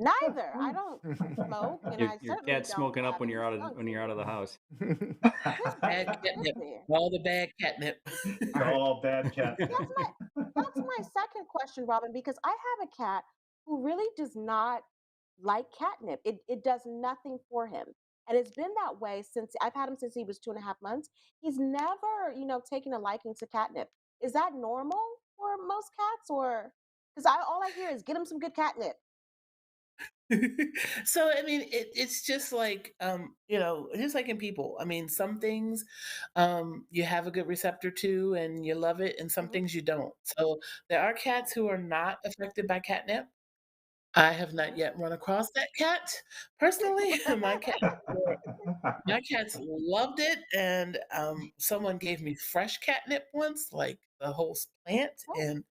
[SPEAKER 5] Neither. I don't smoke, and I
[SPEAKER 6] Your
[SPEAKER 5] certainly
[SPEAKER 6] cat's
[SPEAKER 5] don't
[SPEAKER 6] smoking up
[SPEAKER 5] have any skunks
[SPEAKER 6] when
[SPEAKER 5] in
[SPEAKER 6] you're out of the
[SPEAKER 5] here.
[SPEAKER 6] house.
[SPEAKER 7] Bad catnip,
[SPEAKER 5] Absolutely.
[SPEAKER 7] all the bad catnip.
[SPEAKER 3] All right.
[SPEAKER 4] Oh, bad cat.
[SPEAKER 5] That's my second question, Robyn, because I have a cat who really does not like catnip. It does nothing for him. And it's been that way since I've had him since he was 2.5 months. He's never, taken a liking to catnip. Is that normal for most cats or because all I hear is get him some good catnip.
[SPEAKER 7] So I mean, it's just like just like in people. I mean, some things you have a good receptor to and you love it, and some
[SPEAKER 5] Hmm.
[SPEAKER 7] things you don't. So there are cats who are not affected by catnip. I have not
[SPEAKER 5] Hmm.
[SPEAKER 7] yet run across that cat personally. My cats loved it, and someone gave me fresh catnip once, like the whole plant,
[SPEAKER 5] Oh.
[SPEAKER 7] and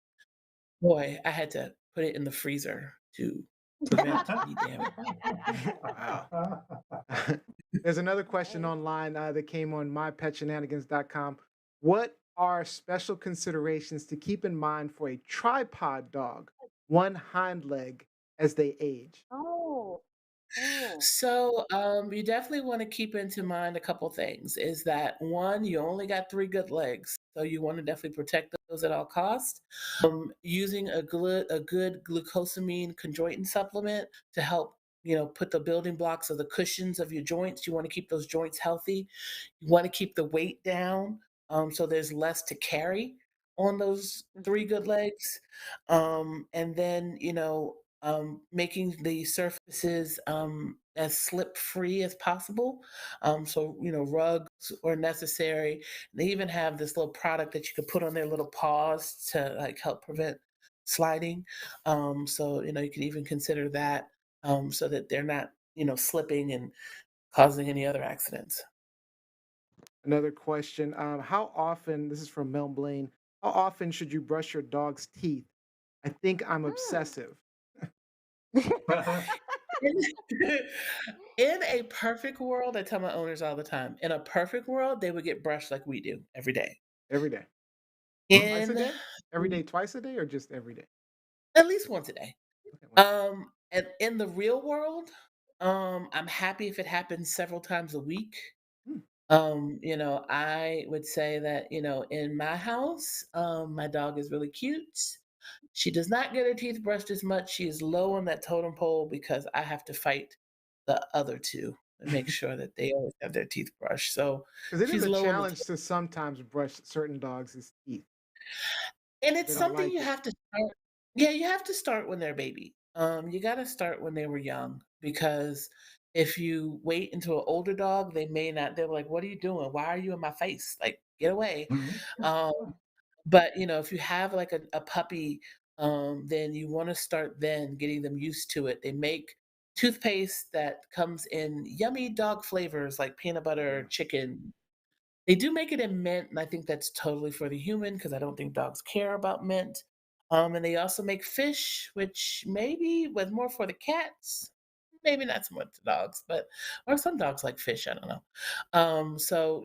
[SPEAKER 7] boy, I had to put it in the freezer to prevent any damage.
[SPEAKER 3] Wow. There's another question
[SPEAKER 5] Hey.
[SPEAKER 3] online that came on mypetshenanigans.com. What are special considerations to keep in mind for a tripod dog, one hind leg, as they age?
[SPEAKER 5] Oh. Oh.
[SPEAKER 7] So, you definitely want to keep into mind a couple things. Is that one, you only got three good legs, so you want to definitely protect those at all costs. Using a good glucosamine chondroitin supplement to help put the building blocks of the cushions of your joints. You want to keep those joints healthy. You want to keep the weight down, so there's less to carry on those three
[SPEAKER 5] Mhm.
[SPEAKER 7] good legs. And then making the surfaces as slip free as possible. So rugs are necessary. They even have this little product that you can put on their little paws to like help prevent sliding. So you can even consider that, so that they're not slipping and causing any other accidents.
[SPEAKER 3] Another question. How often, this is from Mel Blaine, how often should you brush your dog's teeth? I think I'm
[SPEAKER 5] Mm.
[SPEAKER 3] obsessive.
[SPEAKER 7] In in a perfect world, I tell my owners all the time, in a perfect world, they would get brushed like we do every day.
[SPEAKER 3] Every day. Twice a
[SPEAKER 7] In
[SPEAKER 3] day? Every day, twice a day, or just every day?
[SPEAKER 7] at least once a day.
[SPEAKER 3] Okay, once.
[SPEAKER 7] And in the real world, I'm happy if it happens several times a week.
[SPEAKER 3] Hmm.
[SPEAKER 7] I would say that, in my house, my dog is really cute. She does not get her teeth brushed as much. She is low on that totem pole because I have to fight the other two and make sure that they always have their teeth brushed. So
[SPEAKER 3] Because it is
[SPEAKER 7] she's
[SPEAKER 3] a
[SPEAKER 7] low on the
[SPEAKER 3] challenge to sometimes brush certain dogs' teeth.
[SPEAKER 7] And it's
[SPEAKER 3] They don't
[SPEAKER 7] something
[SPEAKER 3] like
[SPEAKER 7] you
[SPEAKER 3] it.
[SPEAKER 7] have to start. Yeah, you have to start when they're a baby. You got to start when they were young because if you wait until an older dog, they may not. They're like, "What are you doing? Why are you in my face? Like, get away!"
[SPEAKER 4] Mhm.
[SPEAKER 7] Um, but if you have like a puppy, then you want to start then getting them used to it. They make toothpaste that comes in yummy dog flavors like peanut butter,
[SPEAKER 3] Yeah.
[SPEAKER 7] chicken, they do make it in mint, and I think that's totally for the human because I don't think dogs care about mint. And they also make fish, which maybe was more for the cats, maybe not so much the dogs, but or some dogs like fish. I don't know. So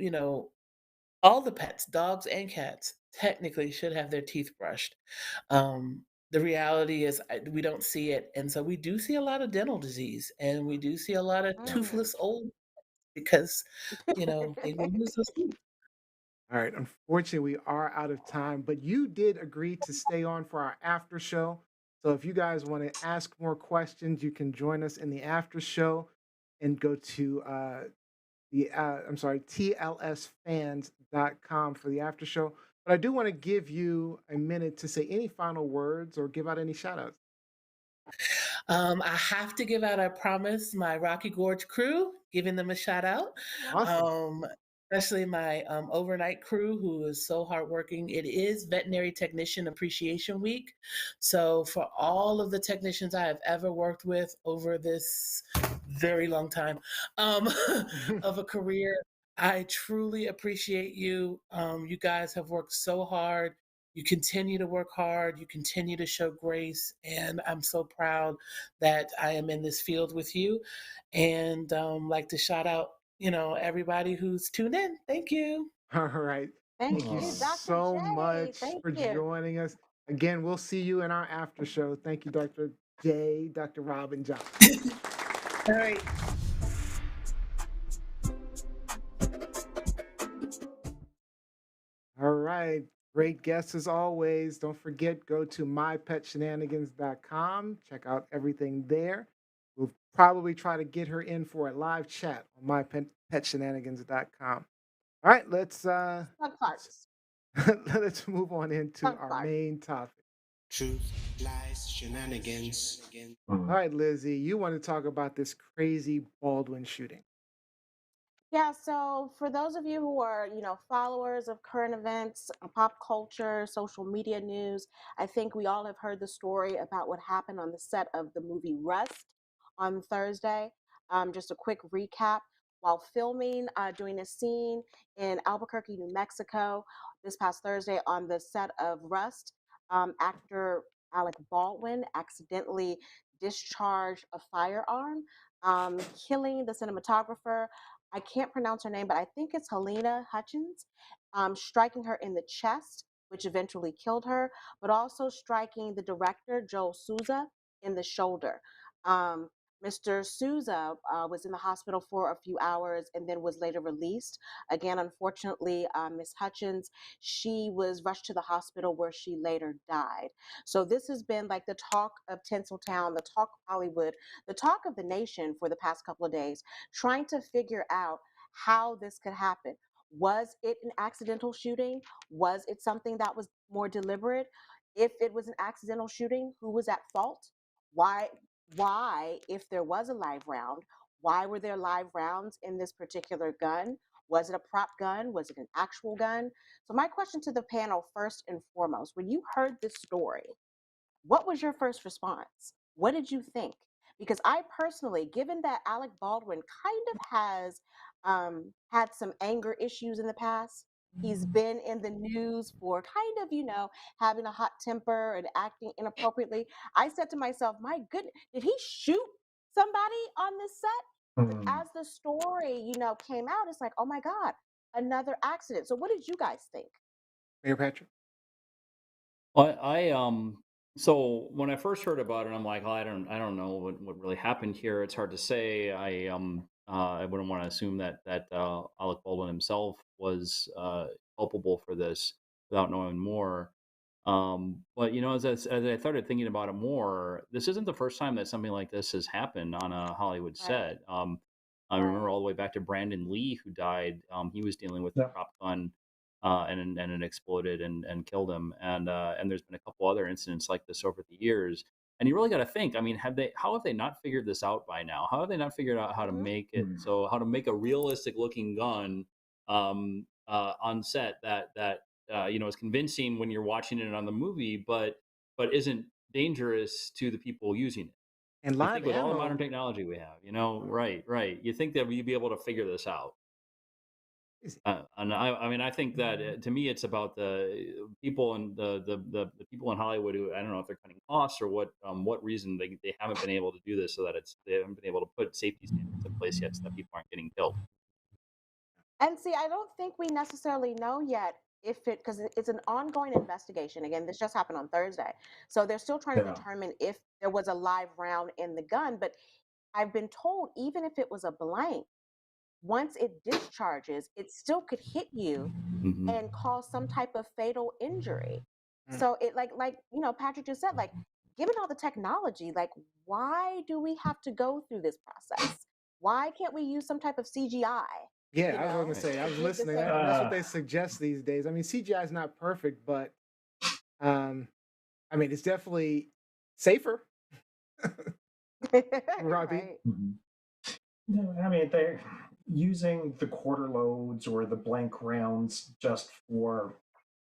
[SPEAKER 7] all the pets, dogs and cats, technically should have their teeth brushed. The reality is we don't see it, and so we do see a lot of dental disease, and we do see a lot of
[SPEAKER 5] Mm.
[SPEAKER 7] toothless old because they will lose those teeth.
[SPEAKER 3] All right. Unfortunately, we are out of time, but you did agree to stay on for our after show. So if you guys want to ask more questions, you can join us in the after show and go to TLSfans.com for the after show. But I do want to give you a minute to say any final words or give out any shout outs.
[SPEAKER 7] I have to give out, I promise, my Rocky Gorge crew, giving them a shout out.
[SPEAKER 3] Awesome.
[SPEAKER 7] Um, Especially my overnight crew who is so hardworking. It is Veterinary Technician Appreciation Week. So, for all of the technicians I have ever worked with over this very long time of a career, I truly appreciate you. You guys have worked so hard. You continue to work hard. You continue to show grace. And I'm so proud that I am in this field with you, and like to shout out, everybody who's tuned in. Thank you.
[SPEAKER 3] All right.
[SPEAKER 5] Thank
[SPEAKER 3] Thank you
[SPEAKER 5] you,
[SPEAKER 4] Oh.
[SPEAKER 5] Dr.
[SPEAKER 3] so
[SPEAKER 5] J.
[SPEAKER 3] much
[SPEAKER 5] Thank
[SPEAKER 3] for
[SPEAKER 5] you.
[SPEAKER 3] joining us. Again, we'll see you in our after show. Thank you, Dr. J, Dr. Robyn Johnson.
[SPEAKER 7] All right.
[SPEAKER 3] All right. Great guests as always. Don't forget, go to mypetshenanigans.com. Check out everything there. We'll probably try to get her in for a live chat on mypetshenanigans.com. All right, let's
[SPEAKER 5] Skunk farts.
[SPEAKER 3] let's move on into
[SPEAKER 5] Skunk
[SPEAKER 3] our
[SPEAKER 5] farts.
[SPEAKER 3] main topic.
[SPEAKER 8] Truth, lies, shenanigans.
[SPEAKER 3] All right, Lizzie, you want to talk about this crazy Baldwin shooting.
[SPEAKER 5] Yeah, so for those of you who are, followers of current events, pop culture, social media news, I think we all have heard the story about what happened on the set of the movie Rust on Thursday. Just a quick recap. While filming, doing a scene in Albuquerque, New Mexico, this past Thursday on the set of Rust, actor Alec Baldwin accidentally discharged a firearm, killing the cinematographer. I can't pronounce her name, but I think it's Helena Hutchins, striking her in the chest, which eventually killed her, but also striking the director, Joel Souza, in the shoulder. Um, Mr. Souza was in the hospital for a few hours and then was later released. Again, unfortunately, Miss Hutchins, she was rushed to the hospital where she later died. So this has been like the talk of Tinseltown, the talk of Hollywood, the talk of the nation for the past couple of days, trying to figure out how this could happen. Was it an accidental shooting? Was it something that was more deliberate? If it was an accidental shooting, who was at fault? Why if there was a live round, why were there live rounds in this particular gun? Was it a prop gun? Was it an actual gun? So my question to the panel, first and foremost, when you heard this story, what was your first response? What did you think? Because I personally, given that Alec Baldwin kind of has had some anger issues in the past, he's been in the news for kind of, having a hot temper and acting inappropriately. I said to myself, my goodness, did he shoot somebody on this set? But
[SPEAKER 4] Hmm.
[SPEAKER 5] as the story, came out, it's like, oh my God, another accident. So what did you guys think?
[SPEAKER 3] Mayor Patrick.
[SPEAKER 6] I So when I first heard about it, I'm like, oh, I don't know what really happened here. It's hard to say. I wouldn't want to assume that Alec Baldwin himself was culpable for this without knowing more. But as I started thinking about it more, this isn't the first time that something like this has happened on a Hollywood
[SPEAKER 5] Right.
[SPEAKER 6] set. I remember
[SPEAKER 5] Right.
[SPEAKER 6] all the way back to Brandon Lee, who died. He was dealing with a
[SPEAKER 4] Yep.
[SPEAKER 6] prop gun, and it exploded and killed him. And there's been a couple other incidents like this over the years. And you really got to think. I mean, how have they not figured this out by now? How have they not figured out how to
[SPEAKER 5] Hmm.
[SPEAKER 6] make it
[SPEAKER 4] Mm.
[SPEAKER 6] so how to make a realistic looking gun on set that is convincing when you're watching it on the movie, but isn't dangerous to the people using it.
[SPEAKER 3] And
[SPEAKER 6] You
[SPEAKER 3] live
[SPEAKER 6] think with all the modern
[SPEAKER 3] ammo
[SPEAKER 6] technology we have, right, right. You think that we'd be able to figure this out.
[SPEAKER 3] is
[SPEAKER 6] And I mean, I think that to me, it's about the people and the people in Hollywood who I don't know if they're cutting costs or what reason they haven't been able to do this so that they haven't been able to put safety standards in place yet so that people aren't getting killed.
[SPEAKER 5] And see, I don't think we necessarily know yet if it, because it's an ongoing investigation. Again, this just happened on Thursday. So they're still trying to
[SPEAKER 4] Yeah.
[SPEAKER 5] determine if there was a live round in the gun. But I've been told even if it was a blank, once it discharges, it still could hit you
[SPEAKER 6] Hmm.
[SPEAKER 5] and cause some type of fatal injury.
[SPEAKER 3] mm,
[SPEAKER 5] So it like Patrick just said, like, given all the technology, like, why do we have to go through this process? Why can't we use some type of CGI,
[SPEAKER 3] yeah, I was going to
[SPEAKER 6] Right.
[SPEAKER 3] say, I
[SPEAKER 5] to
[SPEAKER 3] was
[SPEAKER 5] get this
[SPEAKER 3] listening.
[SPEAKER 5] thing?
[SPEAKER 3] That's what
[SPEAKER 4] Uh,
[SPEAKER 3] they suggest these days. I mean, CGI is not perfect, but um, I mean, it's definitely safer, Robbie.
[SPEAKER 5] Right.
[SPEAKER 4] mhm. No, I mean, they're using the quarter loads or the blank rounds just for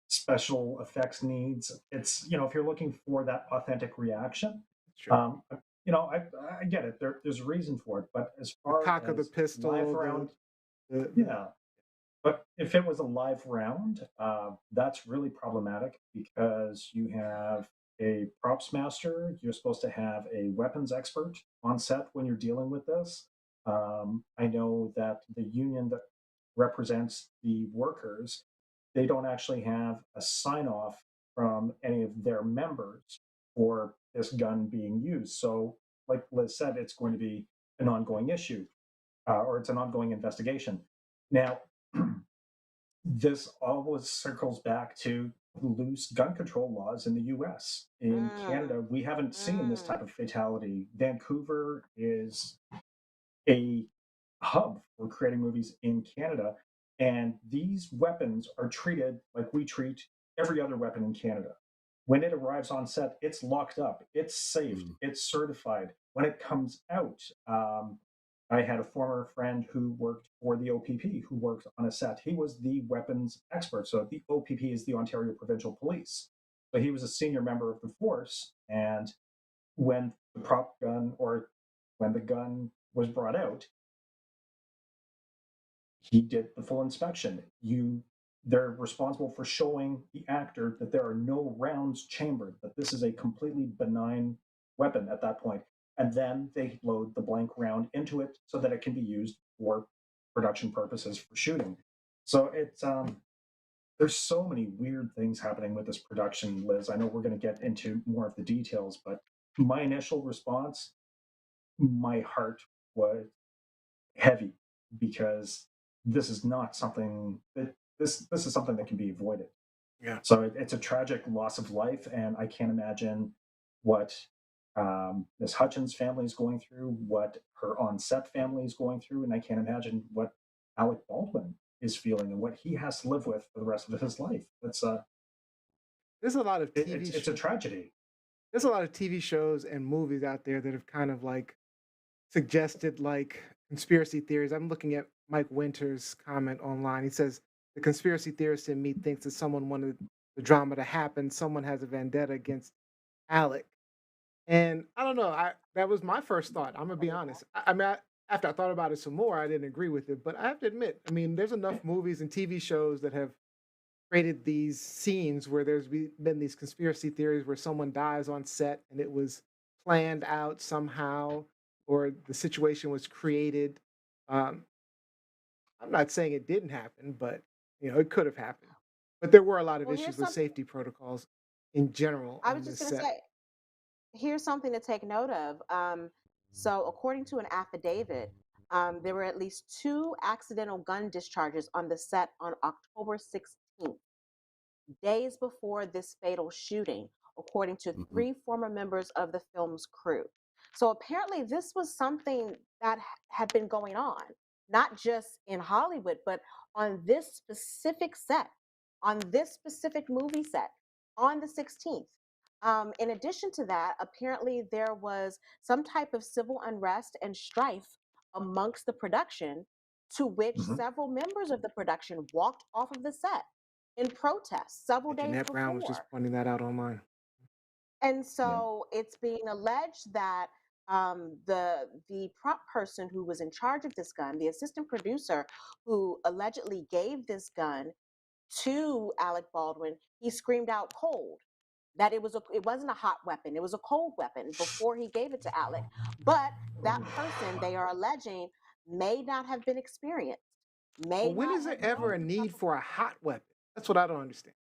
[SPEAKER 4] special effects needs. It's, if you're looking for that authentic reaction,
[SPEAKER 3] Sure.
[SPEAKER 4] um, I get it. There's a reason for it. But as
[SPEAKER 3] The
[SPEAKER 4] far
[SPEAKER 3] cock of the
[SPEAKER 4] as live
[SPEAKER 3] pistol,
[SPEAKER 4] round,
[SPEAKER 3] the
[SPEAKER 4] yeah. But if it was a live round, that's really problematic because you have a props master. You're supposed to have a weapons expert on set when you're dealing with this. I know that the union that represents the workers, they don't actually have a sign off from any of their members for this gun being used. So, like Liz said, it's going to be an ongoing issue, or it's an ongoing investigation. Now, this always circles back to loose gun control laws in the US. In
[SPEAKER 5] Mm,
[SPEAKER 4] Canada, we haven't seen this
[SPEAKER 5] mm.
[SPEAKER 4] type of fatality. Vancouver is a hub for creating movies in Canada, and these weapons are treated like we treat every other weapon in Canada. When it arrives on set, it's locked up, it's safe,
[SPEAKER 6] Mm.
[SPEAKER 4] it's certified. When it comes out, I had a former friend who worked for the OPP who worked on a set. He was the weapons expert. So the OPP is the Ontario Provincial Police. So he was a senior member of the force. And when the prop gun or when the gun was brought out, he did the full inspection. They're responsible for showing the actor that there are no rounds chambered, that this is a completely benign weapon at that point. And then they load the blank round into it so that it can be used for production purposes for shooting. So there's so many weird things happening with this production, Liz. I know we're going to get into more of the details, but my initial response, my heart was heavy because this is not something that this is something that can be avoided.
[SPEAKER 3] yeah.
[SPEAKER 4] So it's a tragic loss of life, and I can't imagine what Miss Hutchins' family is going through, what her on-set family is going through, and I can't imagine what Alec Baldwin is feeling and what he has to live with for the rest of his life.
[SPEAKER 3] There's a lot of TV
[SPEAKER 4] It's a tragedy.
[SPEAKER 3] there's a lot of TV shows and movies out there that have kind of like suggested like conspiracy theories. I'm looking at Mike Winter's comment online. He says the conspiracy theorist in me thinks that someone wanted the drama to happen. Someone has a vendetta against Alec. And I don't know. I That was my first thought. I'm gonna be honest. After I thought about it some more, I didn't agree with it. But I have to admit, I mean, there's enough movies and TV shows that have created these scenes where been these conspiracy theories where someone dies on set and it was planned out somehow, or the situation was created. Um, I'm not saying it didn't happen, but it could have happened. But there were a lot of
[SPEAKER 5] Well, here's
[SPEAKER 3] issues with
[SPEAKER 5] something
[SPEAKER 3] safety protocols in general
[SPEAKER 5] I was
[SPEAKER 3] on
[SPEAKER 5] just
[SPEAKER 3] this
[SPEAKER 5] gonna
[SPEAKER 3] set.
[SPEAKER 5] say. here's something to take note of. So, according to an affidavit, there were at least 2 accidental gun discharges on the set on October 16th, days before this fatal shooting, according to
[SPEAKER 6] Mhm.
[SPEAKER 5] 3 former members of the film's crew. So apparently, this was something that had been going on, not just in Hollywood, but on this specific set, on this specific movie set, on the 16th. In addition to that, apparently there was some type of civil unrest and strife amongst the production, to which
[SPEAKER 4] Mhm.
[SPEAKER 5] several members of the production walked off of the set in protest several
[SPEAKER 3] And
[SPEAKER 5] days
[SPEAKER 3] Jeanette Brown was just
[SPEAKER 5] before.
[SPEAKER 3] pointing that out online.
[SPEAKER 5] And
[SPEAKER 4] Yeah.
[SPEAKER 5] so it's being alleged that the prop person who was in charge of this gun, the assistant producer who allegedly gave this gun to Alec Baldwin, he screamed out cold that it wasn't a hot weapon, it was a cold weapon before he gave it to Alec. But that person, they are alleging, may not have been experienced, may
[SPEAKER 3] But when
[SPEAKER 5] not
[SPEAKER 3] is there
[SPEAKER 5] have
[SPEAKER 3] ever
[SPEAKER 5] known
[SPEAKER 3] a
[SPEAKER 5] the
[SPEAKER 3] need
[SPEAKER 5] type of
[SPEAKER 3] for a hot weapon? That's what I don't understand.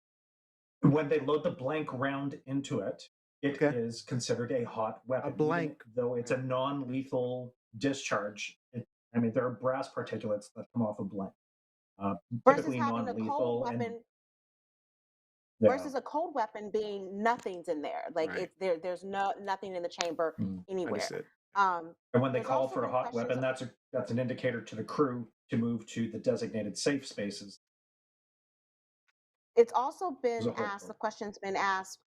[SPEAKER 4] When they load the blank round into it, it
[SPEAKER 3] Okay.
[SPEAKER 4] is considered a hot
[SPEAKER 3] A
[SPEAKER 4] weapon, even
[SPEAKER 3] blank.
[SPEAKER 4] though it's a non-lethal discharge. I mean, there are brass particulates that come off a blank,
[SPEAKER 5] versus
[SPEAKER 4] typically
[SPEAKER 5] having a cold
[SPEAKER 4] non-lethal, and
[SPEAKER 5] weapon
[SPEAKER 4] yeah.
[SPEAKER 5] versus a cold weapon being nothing's in there. Like
[SPEAKER 3] Right.
[SPEAKER 5] there's nothing in the chamber
[SPEAKER 4] Mm.
[SPEAKER 5] anywhere.
[SPEAKER 3] Understood.
[SPEAKER 5] Um,
[SPEAKER 4] And when they
[SPEAKER 5] there's
[SPEAKER 4] call
[SPEAKER 5] also
[SPEAKER 4] for a
[SPEAKER 5] been
[SPEAKER 4] hot
[SPEAKER 5] questions.
[SPEAKER 4] weapon, that's an indicator to the crew to move to the designated safe spaces.
[SPEAKER 5] It's also
[SPEAKER 4] There's
[SPEAKER 5] been
[SPEAKER 4] a whole
[SPEAKER 5] asked. The question's been asked.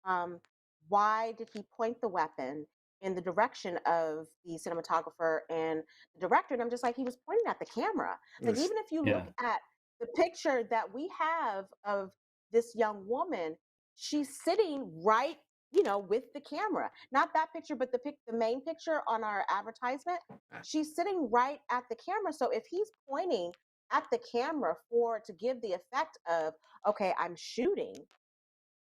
[SPEAKER 5] Why did he point the weapon in the direction of the cinematographer and the director? And I'm just like, he was pointing at the camera. Like,
[SPEAKER 3] Yes.
[SPEAKER 5] even if you
[SPEAKER 6] Yeah.
[SPEAKER 5] look at the picture that we have of this young woman, she's sitting right, with the camera. Not that picture, but the main picture on our advertisement. She's sitting right at the camera. So if he's pointing at the camera to give the effect of, okay, I'm shooting,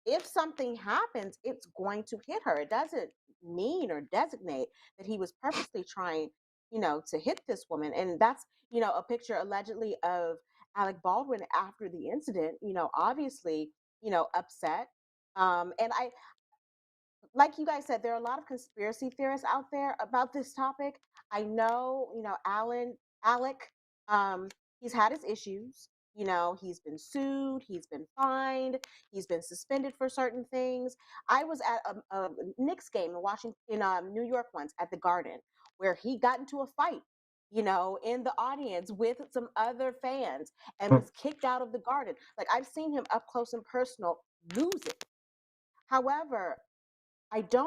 [SPEAKER 5] if something happens, it's going to hit her. It doesn't mean or designate that he was purposely trying, to hit this woman. And that's, a picture allegedly of Alec Baldwin after the incident, obviously, upset. And like you guys said, there are a lot of conspiracy theorists out there about this topic. I know, Alec, he's had his issues. He's been sued, he's been fined, he's been suspended for certain things. I was at a Knicks game in New York once at the Garden, where he got into a fight, in the audience with some other fans and was kicked out of the Garden. Like, I've seen him up close and personal lose it. However,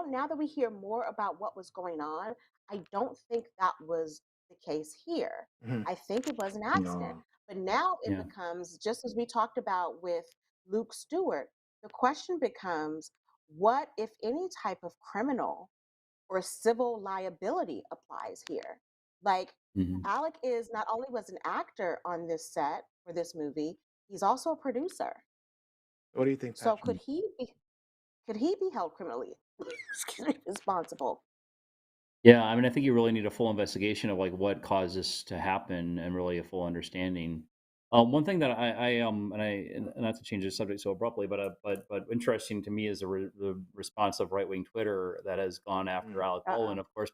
[SPEAKER 5] now that we hear more about what was going on, I don't think that was the case here.
[SPEAKER 3] Mhm.
[SPEAKER 5] I think it was an accident.
[SPEAKER 4] No.
[SPEAKER 5] But now it
[SPEAKER 6] Yeah.
[SPEAKER 5] becomes, just as we talked about with Luke Stewart, the question becomes, what, if any, type of criminal or civil liability applies here? Like,
[SPEAKER 6] Mhm.
[SPEAKER 5] Alec is not only was an actor on this set for this movie, he's also a producer.
[SPEAKER 3] What do you think,
[SPEAKER 5] So
[SPEAKER 3] Patrick?
[SPEAKER 5] could he be held criminally responsible?
[SPEAKER 6] Yeah, I mean, I think you really need a full investigation of like what caused this to happen and really a full understanding. One thing that and not to change the subject so abruptly, but interesting to me is the response of right wing Twitter that has gone after Alec Baldwin,
[SPEAKER 5] Uh-oh.
[SPEAKER 6] of course,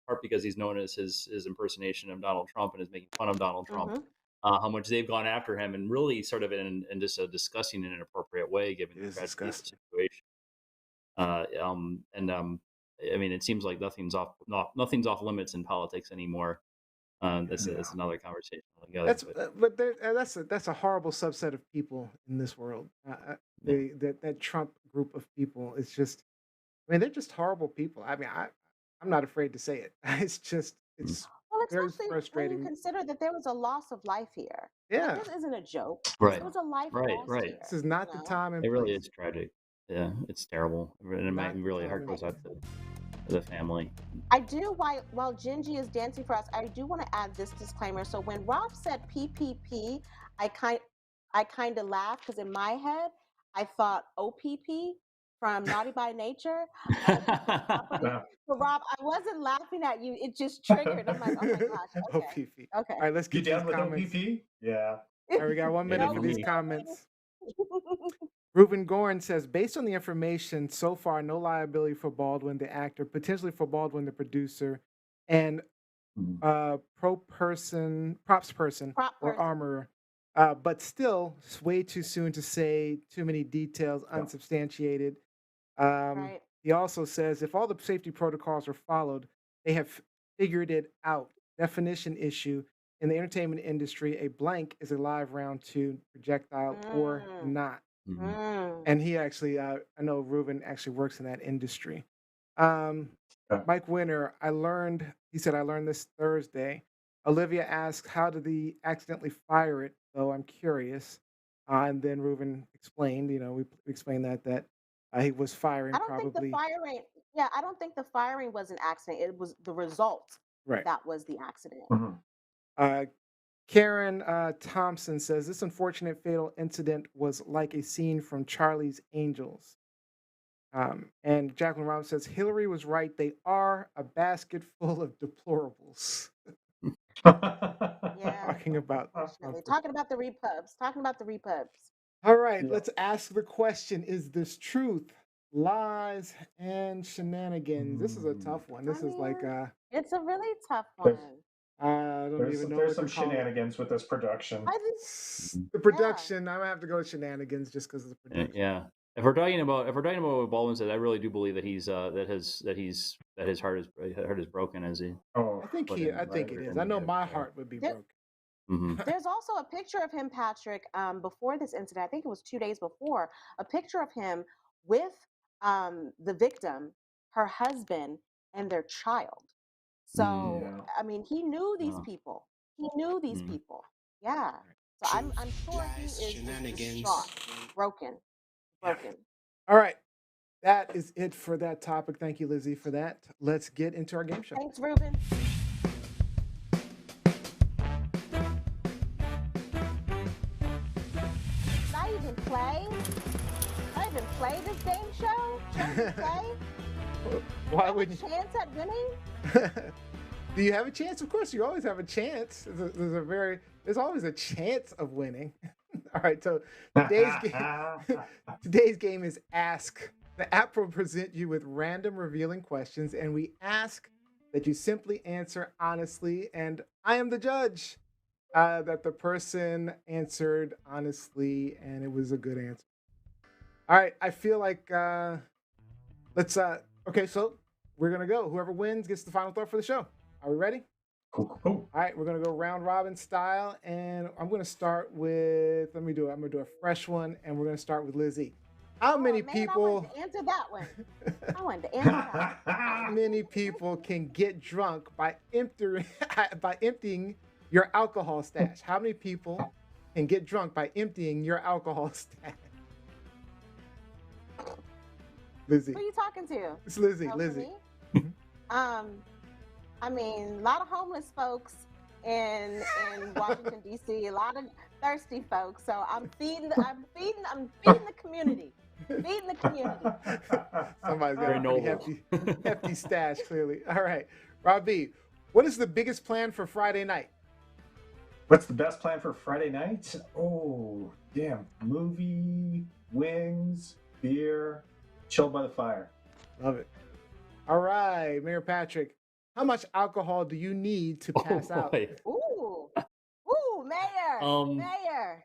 [SPEAKER 6] part because he's known as his impersonation of Donald Trump and is making fun of Donald Trump.
[SPEAKER 5] Mhm.
[SPEAKER 6] How much they've gone after him and really sort of in just a disgusting and inappropriate way, given
[SPEAKER 3] It
[SPEAKER 6] the
[SPEAKER 3] is
[SPEAKER 6] tragedy of the
[SPEAKER 3] disgusting.
[SPEAKER 6] situation. I mean, it seems like nothing's off limits in politics anymore. That's another conversation altogether.
[SPEAKER 3] That's
[SPEAKER 6] But
[SPEAKER 3] but that's a horrible subset of people in this world.
[SPEAKER 6] yeah.
[SPEAKER 3] That Trump group of people is just. I mean, they're just horrible people. I mean, I'm not afraid to say it. It's
[SPEAKER 5] Well,
[SPEAKER 3] very
[SPEAKER 5] especially when you
[SPEAKER 3] frustrating.
[SPEAKER 5] consider that there was a loss of life here. Like,
[SPEAKER 3] Yeah,
[SPEAKER 5] this isn't a joke.
[SPEAKER 6] Right,
[SPEAKER 5] There was a life
[SPEAKER 6] right,
[SPEAKER 5] lost
[SPEAKER 6] right.
[SPEAKER 5] here,
[SPEAKER 3] this is not the time and
[SPEAKER 6] It really
[SPEAKER 3] place.
[SPEAKER 6] is tragic. Yeah, it's terrible, and
[SPEAKER 3] Not the
[SPEAKER 6] really
[SPEAKER 3] time
[SPEAKER 6] heart
[SPEAKER 3] and
[SPEAKER 6] goes
[SPEAKER 3] place.
[SPEAKER 6] out to the family.
[SPEAKER 5] I do, while Gingy is dancing for us, I do want to add this disclaimer. So when Rob said PPP, I kind of laughed, because in my head I thought OPP from Naughty by Nature, property.
[SPEAKER 4] Yeah.
[SPEAKER 5] So Rob, I wasn't laughing at you. It just triggered. I'm like, oh my gosh.
[SPEAKER 3] OPP.
[SPEAKER 5] Okay.
[SPEAKER 3] All right, let's
[SPEAKER 4] You
[SPEAKER 3] get these
[SPEAKER 4] down with
[SPEAKER 3] comments.
[SPEAKER 4] OPP? Yeah.
[SPEAKER 3] All right, we got 1 minute
[SPEAKER 6] Maybe
[SPEAKER 3] for
[SPEAKER 6] me.
[SPEAKER 3] these comments. Ruben Gorin says, based on the information so far, no liability for Baldwin, the actor, potentially for Baldwin, the producer, and
[SPEAKER 4] Mhm.
[SPEAKER 3] props person
[SPEAKER 5] Prop
[SPEAKER 3] or
[SPEAKER 5] person.
[SPEAKER 3] armorer. But still, it's way too soon to say too many details,
[SPEAKER 4] Yeah.
[SPEAKER 3] unsubstantiated.
[SPEAKER 5] Right.
[SPEAKER 3] He also says if all the safety protocols are followed, they have figured it out. Definition issue in the entertainment industry: a blank is a live round two projectile or
[SPEAKER 5] Mm,
[SPEAKER 3] not.
[SPEAKER 6] Mhm.
[SPEAKER 5] mm.
[SPEAKER 3] And he actually, I know Ruben actually works in that industry. Um,
[SPEAKER 4] Yeah.
[SPEAKER 3] Mike Winter, he said, I learned this Thursday. Olivia asks, how did he accidentally fire it? Though I'm curious. And then Ruben explained, we explained that he was firing
[SPEAKER 5] I don't think the
[SPEAKER 3] probably.
[SPEAKER 5] firing, yeah, I don't think the firing was an accident. It was the result
[SPEAKER 3] Right.
[SPEAKER 5] that was the accident.
[SPEAKER 4] Mhm.
[SPEAKER 3] Uh, Karen Thompson says, this unfortunate fatal incident was like a scene from Charlie's Angels. And Jacqueline Robin says, Hillary was right. They are a basket full of deplorables.
[SPEAKER 5] Yeah,
[SPEAKER 3] Talking about.
[SPEAKER 5] unfortunately. Talking about the repubs. Talking about the repubs.
[SPEAKER 3] All right,
[SPEAKER 4] Yeah.
[SPEAKER 3] let's ask the question: is this truth, lies, and shenanigans? This is a
[SPEAKER 4] Mm.
[SPEAKER 3] tough one.
[SPEAKER 5] I
[SPEAKER 3] This is like
[SPEAKER 5] mean, it's a really tough
[SPEAKER 4] There's
[SPEAKER 5] one.
[SPEAKER 3] I don't even know
[SPEAKER 4] there's
[SPEAKER 3] what to
[SPEAKER 4] some
[SPEAKER 3] call it.
[SPEAKER 4] shenanigans with this production.
[SPEAKER 5] I think,
[SPEAKER 3] The
[SPEAKER 5] yeah.
[SPEAKER 3] production. I'm gonna have to go with shenanigans just because of the production.
[SPEAKER 6] Yeah. If we're talking about what Baldwin said, I really do believe that he's that his heart is broken as he
[SPEAKER 4] Oh,
[SPEAKER 3] I think
[SPEAKER 6] put
[SPEAKER 3] he.
[SPEAKER 6] in
[SPEAKER 3] I think it is. I
[SPEAKER 6] in
[SPEAKER 3] know
[SPEAKER 6] the
[SPEAKER 3] my
[SPEAKER 6] yeah.
[SPEAKER 3] heart would be
[SPEAKER 5] There,
[SPEAKER 3] broken.
[SPEAKER 6] hmm
[SPEAKER 5] there's also a picture of him, Patrick, before this incident. I think it was 2 days before. A picture of him with the victim, her husband, and their child. So,
[SPEAKER 4] yeah.
[SPEAKER 5] I mean, he knew these
[SPEAKER 6] Oh.
[SPEAKER 5] people. He knew these
[SPEAKER 6] Mm.
[SPEAKER 5] people. Yeah. So
[SPEAKER 8] Truth,
[SPEAKER 5] I'm sure he
[SPEAKER 8] lies,
[SPEAKER 5] is just
[SPEAKER 8] shenanigans.
[SPEAKER 5] distraught, broken,
[SPEAKER 3] Yeah.
[SPEAKER 5] broken.
[SPEAKER 3] All right, that is it for that topic. Thank you, Lizzie, for that. Let's get into our game show.
[SPEAKER 5] Thanks, Ruben. Did I even play? Did I even play this game show? Should I even play?
[SPEAKER 3] Why
[SPEAKER 5] Have a
[SPEAKER 3] would you?
[SPEAKER 5] chance at winning?
[SPEAKER 3] Do you have a chance? Of course, you always have a chance. There's always a chance of winning. All right, so today's game is Ask. The app will present you with random revealing questions, and we ask that you simply answer honestly. And I am the judge. That the person answered honestly, and it was a good answer. All right, I feel like let's. Okay, so we're gonna go. Whoever wins gets the final thought for the show. Are we ready?
[SPEAKER 4] Cool.
[SPEAKER 3] All right, we're gonna go round robin style, and I'm gonna start with. Let me do it. I'm gonna do a fresh one, and we're gonna start with Lizzie. How many
[SPEAKER 5] Oh, man, I
[SPEAKER 3] people?
[SPEAKER 5] wanted to answer that one. I wanted to answer that one.
[SPEAKER 3] How many people can get drunk by emptying your alcohol stash? How many people can get drunk by emptying your alcohol stash? Lizzie.
[SPEAKER 5] Who are you talking to?
[SPEAKER 3] It's Lizzie.
[SPEAKER 5] Oh, to
[SPEAKER 3] Lizzie.
[SPEAKER 5] me? I mean, a lot of homeless folks in Washington D.C. A lot of thirsty folks. So I'm feeding the community. Feeding the community.
[SPEAKER 3] Somebody's got
[SPEAKER 6] Very
[SPEAKER 3] a pretty
[SPEAKER 6] noble.
[SPEAKER 3] hefty stash, clearly. All right. Robbie, what is the biggest plan for Friday night?
[SPEAKER 4] What's the best plan for Friday night? Oh, damn. Movie, wings, beer, chilled by the fire.
[SPEAKER 3] Love it. All right, Mayor Patrick, how much alcohol do you need to pass out?
[SPEAKER 6] boy.
[SPEAKER 5] Ooh. Ooh, mayor. Mayor.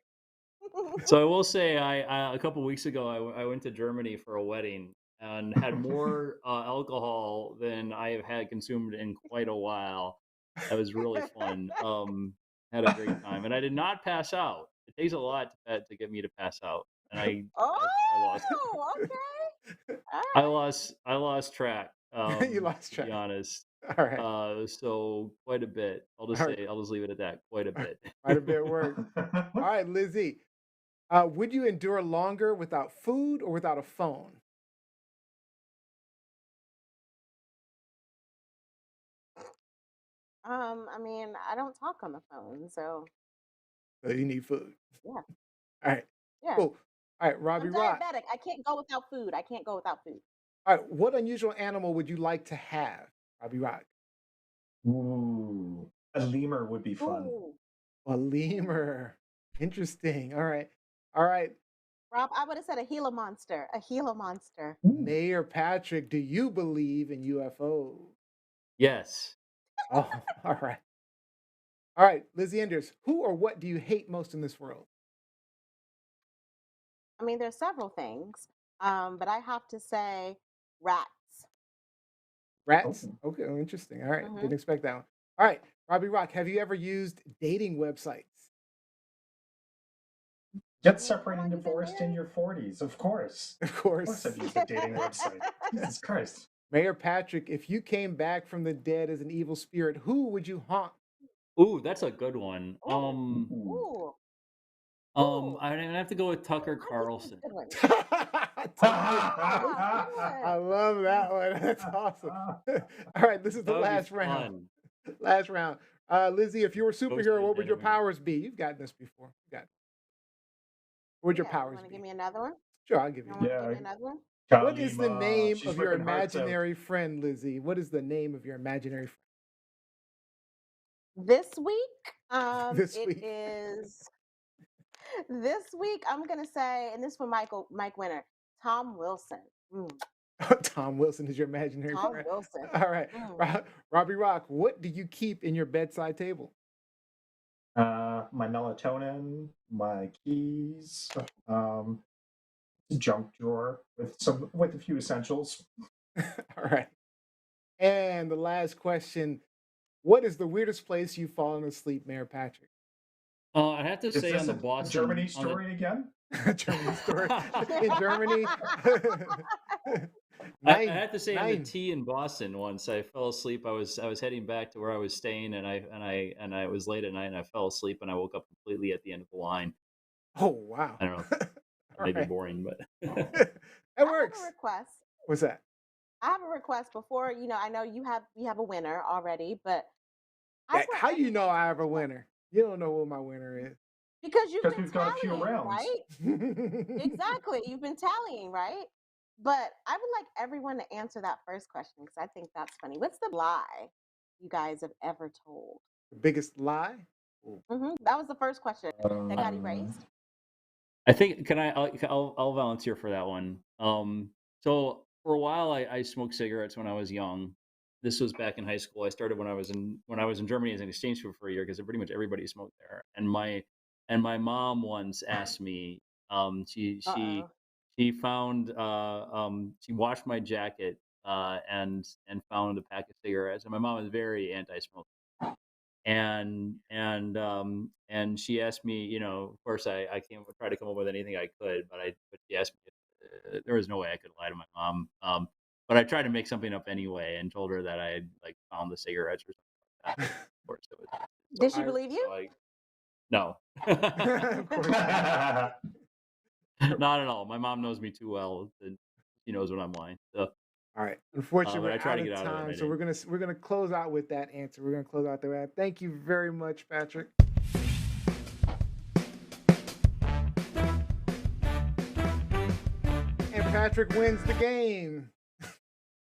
[SPEAKER 6] So I will say, I a couple weeks ago, I went to Germany for a wedding and had more alcohol than I have had consumed in quite a while. That was really fun. Had a great time, and I did not pass out. It takes a lot to get me to pass out, and I lost.
[SPEAKER 5] Oh, okay. All
[SPEAKER 6] I
[SPEAKER 5] right.
[SPEAKER 6] lost track.
[SPEAKER 3] You lost
[SPEAKER 6] To be
[SPEAKER 3] track.
[SPEAKER 6] honest.
[SPEAKER 3] All right.
[SPEAKER 6] So quite a bit. I'll just
[SPEAKER 3] All right.
[SPEAKER 6] say I'll just leave it at that. Quite a bit.
[SPEAKER 3] Quite a bit of work. All right, Lizzie. Would you endure longer without food or without a phone?
[SPEAKER 5] I mean, I don't talk on the phone, so
[SPEAKER 3] So you need food.
[SPEAKER 5] yeah.
[SPEAKER 3] All right.
[SPEAKER 5] Yeah.
[SPEAKER 3] Cool. All right, Robbie
[SPEAKER 5] I'm
[SPEAKER 3] Rock.
[SPEAKER 5] diabetic. I can't go without food. I can't go without food.
[SPEAKER 3] All right. What unusual animal would you like to have, Robbie Rock?
[SPEAKER 4] Ooh, a lemur would be fun.
[SPEAKER 5] Ooh.
[SPEAKER 3] A lemur. Interesting. All right. All right.
[SPEAKER 5] Rob, I would have said a Gila monster. A Gila monster.
[SPEAKER 3] Mayor Patrick, do you believe in UFOs?
[SPEAKER 6] Yes.
[SPEAKER 3] Oh, all right. All right, Lizzie Enders, who or what do you hate most in this world?
[SPEAKER 5] I mean, there's several things, but I have to say rats.
[SPEAKER 3] Rats? Okay, oh, interesting. All right,
[SPEAKER 5] Mhm.
[SPEAKER 3] didn't expect that one. All right, Robbie Rock, have you ever used dating websites?
[SPEAKER 4] Get
[SPEAKER 5] How
[SPEAKER 4] separated
[SPEAKER 5] long
[SPEAKER 4] and
[SPEAKER 5] you been
[SPEAKER 4] divorced in
[SPEAKER 5] married?
[SPEAKER 4] your 40s, of course.
[SPEAKER 3] Of
[SPEAKER 4] Of course
[SPEAKER 3] course.
[SPEAKER 4] I've used a dating website. Jesus Christ.
[SPEAKER 3] Mayor Patrick, if you came back from the dead as an evil spirit, who would you haunt?
[SPEAKER 6] Ooh, that's a good one.
[SPEAKER 5] Ooh, ooh, ooh.
[SPEAKER 6] I have to go with Tucker
[SPEAKER 5] I get some
[SPEAKER 6] Carlson.
[SPEAKER 5] good ones.
[SPEAKER 3] I love that one. That's awesome. All right, this is the
[SPEAKER 6] That would be
[SPEAKER 3] last round.
[SPEAKER 6] fun.
[SPEAKER 3] Last round. Lizzie, if you were a superhero, what would your
[SPEAKER 6] identity.
[SPEAKER 3] powers be? You've gotten this before. You got it. What would your
[SPEAKER 5] Yeah,
[SPEAKER 3] powers
[SPEAKER 5] want to
[SPEAKER 3] be?
[SPEAKER 5] give me another one?
[SPEAKER 3] Sure, I'll give you
[SPEAKER 5] You
[SPEAKER 3] one.
[SPEAKER 5] want to
[SPEAKER 4] Yeah.
[SPEAKER 5] give me another one?
[SPEAKER 3] What is the
[SPEAKER 4] Kalima,
[SPEAKER 3] name
[SPEAKER 4] she's
[SPEAKER 3] of your
[SPEAKER 4] ripping hearts out.
[SPEAKER 3] imaginary friend, Lizzie? What is the name of your imaginary friend?
[SPEAKER 5] This week,
[SPEAKER 3] This
[SPEAKER 5] it
[SPEAKER 3] week.
[SPEAKER 5] is. This week, I'm gonna say, and this is for Mike Winner, Tom Wilson.
[SPEAKER 3] Tom Wilson is your imaginary
[SPEAKER 5] Tom
[SPEAKER 3] friend.
[SPEAKER 5] Wilson.
[SPEAKER 3] All right. Robbie Rock, what do you keep in your bedside table?
[SPEAKER 4] My melatonin, my keys, junk drawer with a few essentials.
[SPEAKER 3] All right. And the last question, what is the weirdest place you've fallen asleep, Mayor Patrick?
[SPEAKER 6] I have to
[SPEAKER 4] Is
[SPEAKER 6] say
[SPEAKER 4] this
[SPEAKER 6] on the
[SPEAKER 4] a
[SPEAKER 6] Boston
[SPEAKER 4] Germany
[SPEAKER 6] on the-
[SPEAKER 4] story again?
[SPEAKER 3] Germany story. In Germany.
[SPEAKER 6] I have to say on the
[SPEAKER 3] nine.
[SPEAKER 6] T in Boston once I fell asleep. I was heading back to where I was staying, and I was late at night, and I fell asleep, and I woke up completely at the end of the line.
[SPEAKER 3] Oh, wow.
[SPEAKER 6] I don't know. That
[SPEAKER 3] All
[SPEAKER 6] may be
[SPEAKER 3] right.
[SPEAKER 6] boring, but
[SPEAKER 3] That
[SPEAKER 5] I have
[SPEAKER 3] works.
[SPEAKER 5] a request.
[SPEAKER 3] What's that?
[SPEAKER 5] I have a request before, I know you have a winner already, but I
[SPEAKER 3] Yeah,
[SPEAKER 5] want
[SPEAKER 3] how you know
[SPEAKER 5] everyone
[SPEAKER 3] I
[SPEAKER 5] to
[SPEAKER 3] have a
[SPEAKER 5] answer-
[SPEAKER 3] winner? You don't know what my winner is.
[SPEAKER 5] because you've
[SPEAKER 4] Because
[SPEAKER 5] been
[SPEAKER 4] we've got a few
[SPEAKER 5] tallying,
[SPEAKER 4] rounds.
[SPEAKER 5] right? Exactly. You've been tallying, right? But I would like everyone to answer that first question because I think that's funny. What's the lie you guys have ever told?
[SPEAKER 3] The biggest lie?
[SPEAKER 5] That was the first question that got erased.
[SPEAKER 6] I think I'll volunteer for that one. So for a while I smoked cigarettes when I was young. This was back in high school. I started when I was in Germany as an exchange student for a year because pretty much everybody smoked there. And my mom once asked me, she found she washed my jacket and found a pack of cigarettes. And my mom was very anti-smoking. And she asked me, of course I came try to come up with anything I could, but she asked me there was no way I could lie to my mom. But I tried to make something up anyway and told her that I had like found the cigarettes or something like that. Of course it was.
[SPEAKER 5] Did she believe you?
[SPEAKER 6] No.
[SPEAKER 3] Of course.
[SPEAKER 6] Not at all. My mom knows me too well. And she knows when I'm lying. So
[SPEAKER 3] All right. Unfortunately,
[SPEAKER 6] but I
[SPEAKER 3] we're
[SPEAKER 6] try
[SPEAKER 3] out
[SPEAKER 6] to
[SPEAKER 3] of
[SPEAKER 6] get out of it,
[SPEAKER 3] time,
[SPEAKER 6] and I
[SPEAKER 3] so we're gonna close out with that answer. We're gonna close out there. Thank you very much, Patrick. And Patrick wins the game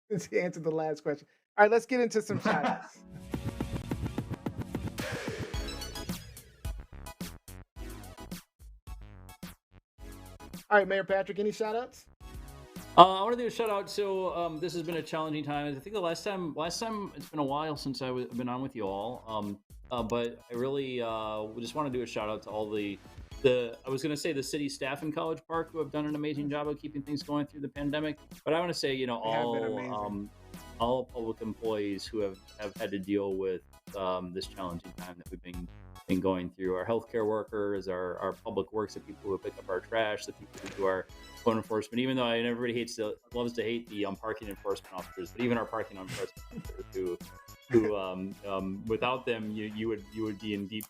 [SPEAKER 3] since he answered the last question. All right, let's get into some shout-outs. All right, Mayor Patrick, any shout-outs?
[SPEAKER 6] I want to do a shout out. So this has been a challenging time. I think the last time it's been a while since I've been on with you all. But I really just want to do a shout out to all the I was going to say the city staff in College Park who have done an amazing job of keeping things going through the pandemic. But I want to say,
[SPEAKER 3] have been amazing.
[SPEAKER 6] all public employees who have had to deal with this challenging time that we've been going through. Our healthcare workers, our public works, the people who pick up our trash, the people who do our code enforcement. Even though everybody loves to hate the parking enforcement officers, but even our parking enforcement officers who without them you would be in deep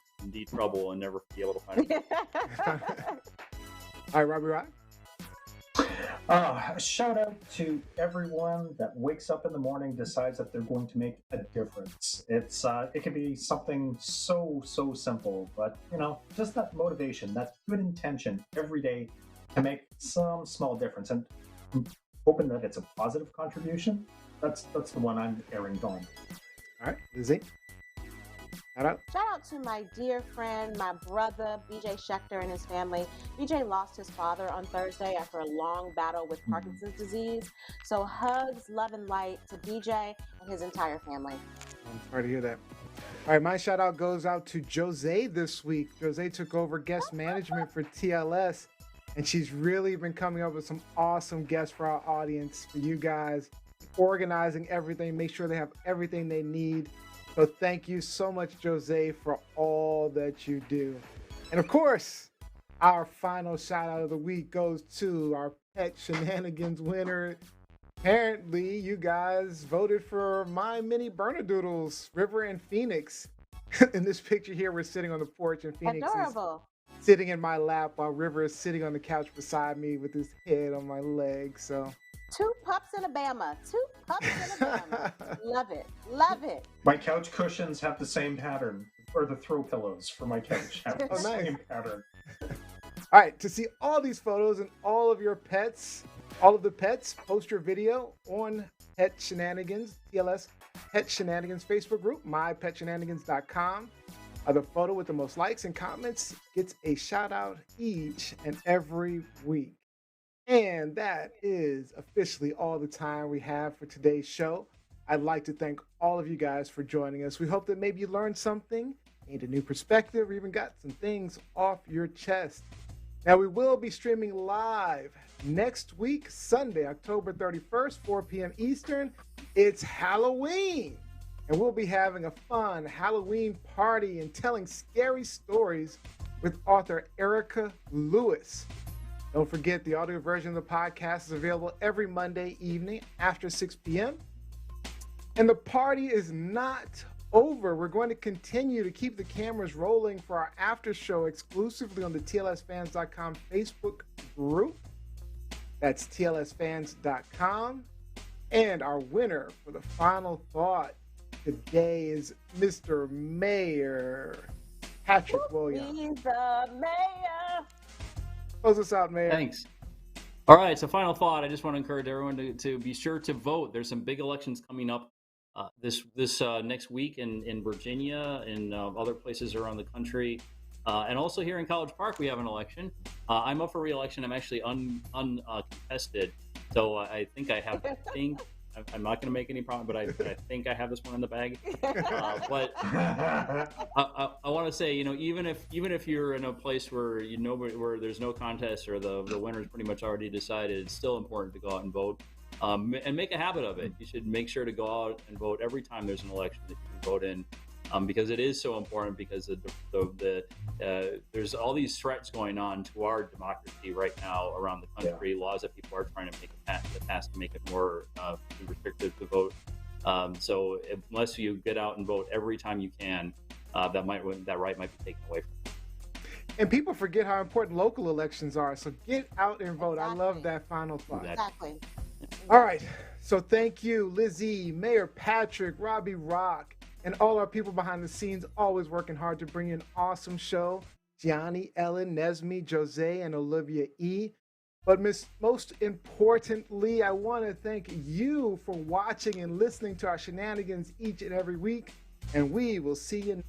[SPEAKER 6] trouble and never be able to find it.
[SPEAKER 3] All right, Robbie Rock.
[SPEAKER 4] A shout out to everyone that wakes up in the morning, decides that they're going to make a difference. It can be something so simple, but just that motivation, that good intention every day to make some small difference, and I'm hoping that it's a positive contribution. That's the one I'm airing on.
[SPEAKER 3] All right, Lizzie. Shout out.
[SPEAKER 5] Shout out to my dear friend, my brother, BJ Schechter and his family. BJ lost his father on Thursday after a long battle with Parkinson's disease. So hugs, love, and light to BJ and his entire family.
[SPEAKER 3] I'm sorry to hear that. All right, my shout out goes out to Jose this week. Jose took over guest management for TLS, and she's really been coming up with some awesome guests for our audience, for you guys, organizing everything, make sure they have everything they need. So thank you so much, Jose, for all that you do. And of course, our final shout out of the week goes to our Pet Shenanigans winner. Apparently, you guys voted for my mini Bernedoodles, River and Phoenix. In this picture here, we're sitting on the porch, and Phoenix
[SPEAKER 5] Adorable.
[SPEAKER 3] is sitting in my lap while River is sitting on the couch beside me with his head on my leg. So,
[SPEAKER 5] 2 pups in a Bama. 2 pups in a Bama. Love it. Love it.
[SPEAKER 4] My couch cushions have the same pattern, or the throw pillows for my couch have the
[SPEAKER 3] Oh, nice.
[SPEAKER 4] same pattern.
[SPEAKER 3] all right, to see all these photos and all of your pets, all of the pets, post your video on Pet Shenanigans, TLS Pet Shenanigans Facebook group, mypetshenanigans.com. The photo with the most likes and comments gets a shout out each and every week. And that is officially all the time we have for today's show. I'd like to thank all of you guys for joining us. We hope that maybe you learned something, gained a new perspective, or even got some things off your chest. Now, we will be streaming live next week, Sunday, October 31st, 4 p.m. Eastern. It's Halloween, and we'll be having a fun Halloween party and telling scary stories with author Erica Lewis. Don't forget, the audio version of the podcast is available every Monday evening after 6 p.m. And the party is not over. We're going to continue to keep the cameras rolling for our after show exclusively on the TLSfans.com Facebook group. That's TLSfans.com. And our winner for the final thought today is Mr. Mayor Patrick Williams.
[SPEAKER 5] He's the mayor.
[SPEAKER 3] Close us out, Mayor.
[SPEAKER 6] Thanks. All right, so final thought. I just want to encourage everyone to be sure to vote. There's some big elections coming up this next week in Virginia and other places around the country. And also here in College Park, we have an election. I'm up for re-election. I'm actually uncontested. So I think I have, I'm not going to make any problem, but I think I have this one in the bag. But I want to say, even if you're in a place where where there's no contest or the winner's pretty much already decided, it's still important to go out and vote and make a habit of it. You should make sure to go out and vote every time there's an election that you can vote in. Because it is so important, because there's all these threats going on to our democracy right now around the country. Yeah. Laws that people are trying to make pass to make it more restrictive to vote. So unless you get out and vote every time you can, that right might be taken away from you.
[SPEAKER 3] And people forget how important local elections are. So get out and vote.
[SPEAKER 5] Exactly.
[SPEAKER 3] I love that final thought.
[SPEAKER 5] Exactly.
[SPEAKER 3] All right. So thank you, Lizzie, Mayor Patrick, Robbie Rock, and all our people behind the scenes, always working hard to bring you an awesome show. Gianni, Ellen, Nesme, Jose, and Olivia E. But most importantly, I want to thank you for watching and listening to our shenanigans each and every week. And we will see you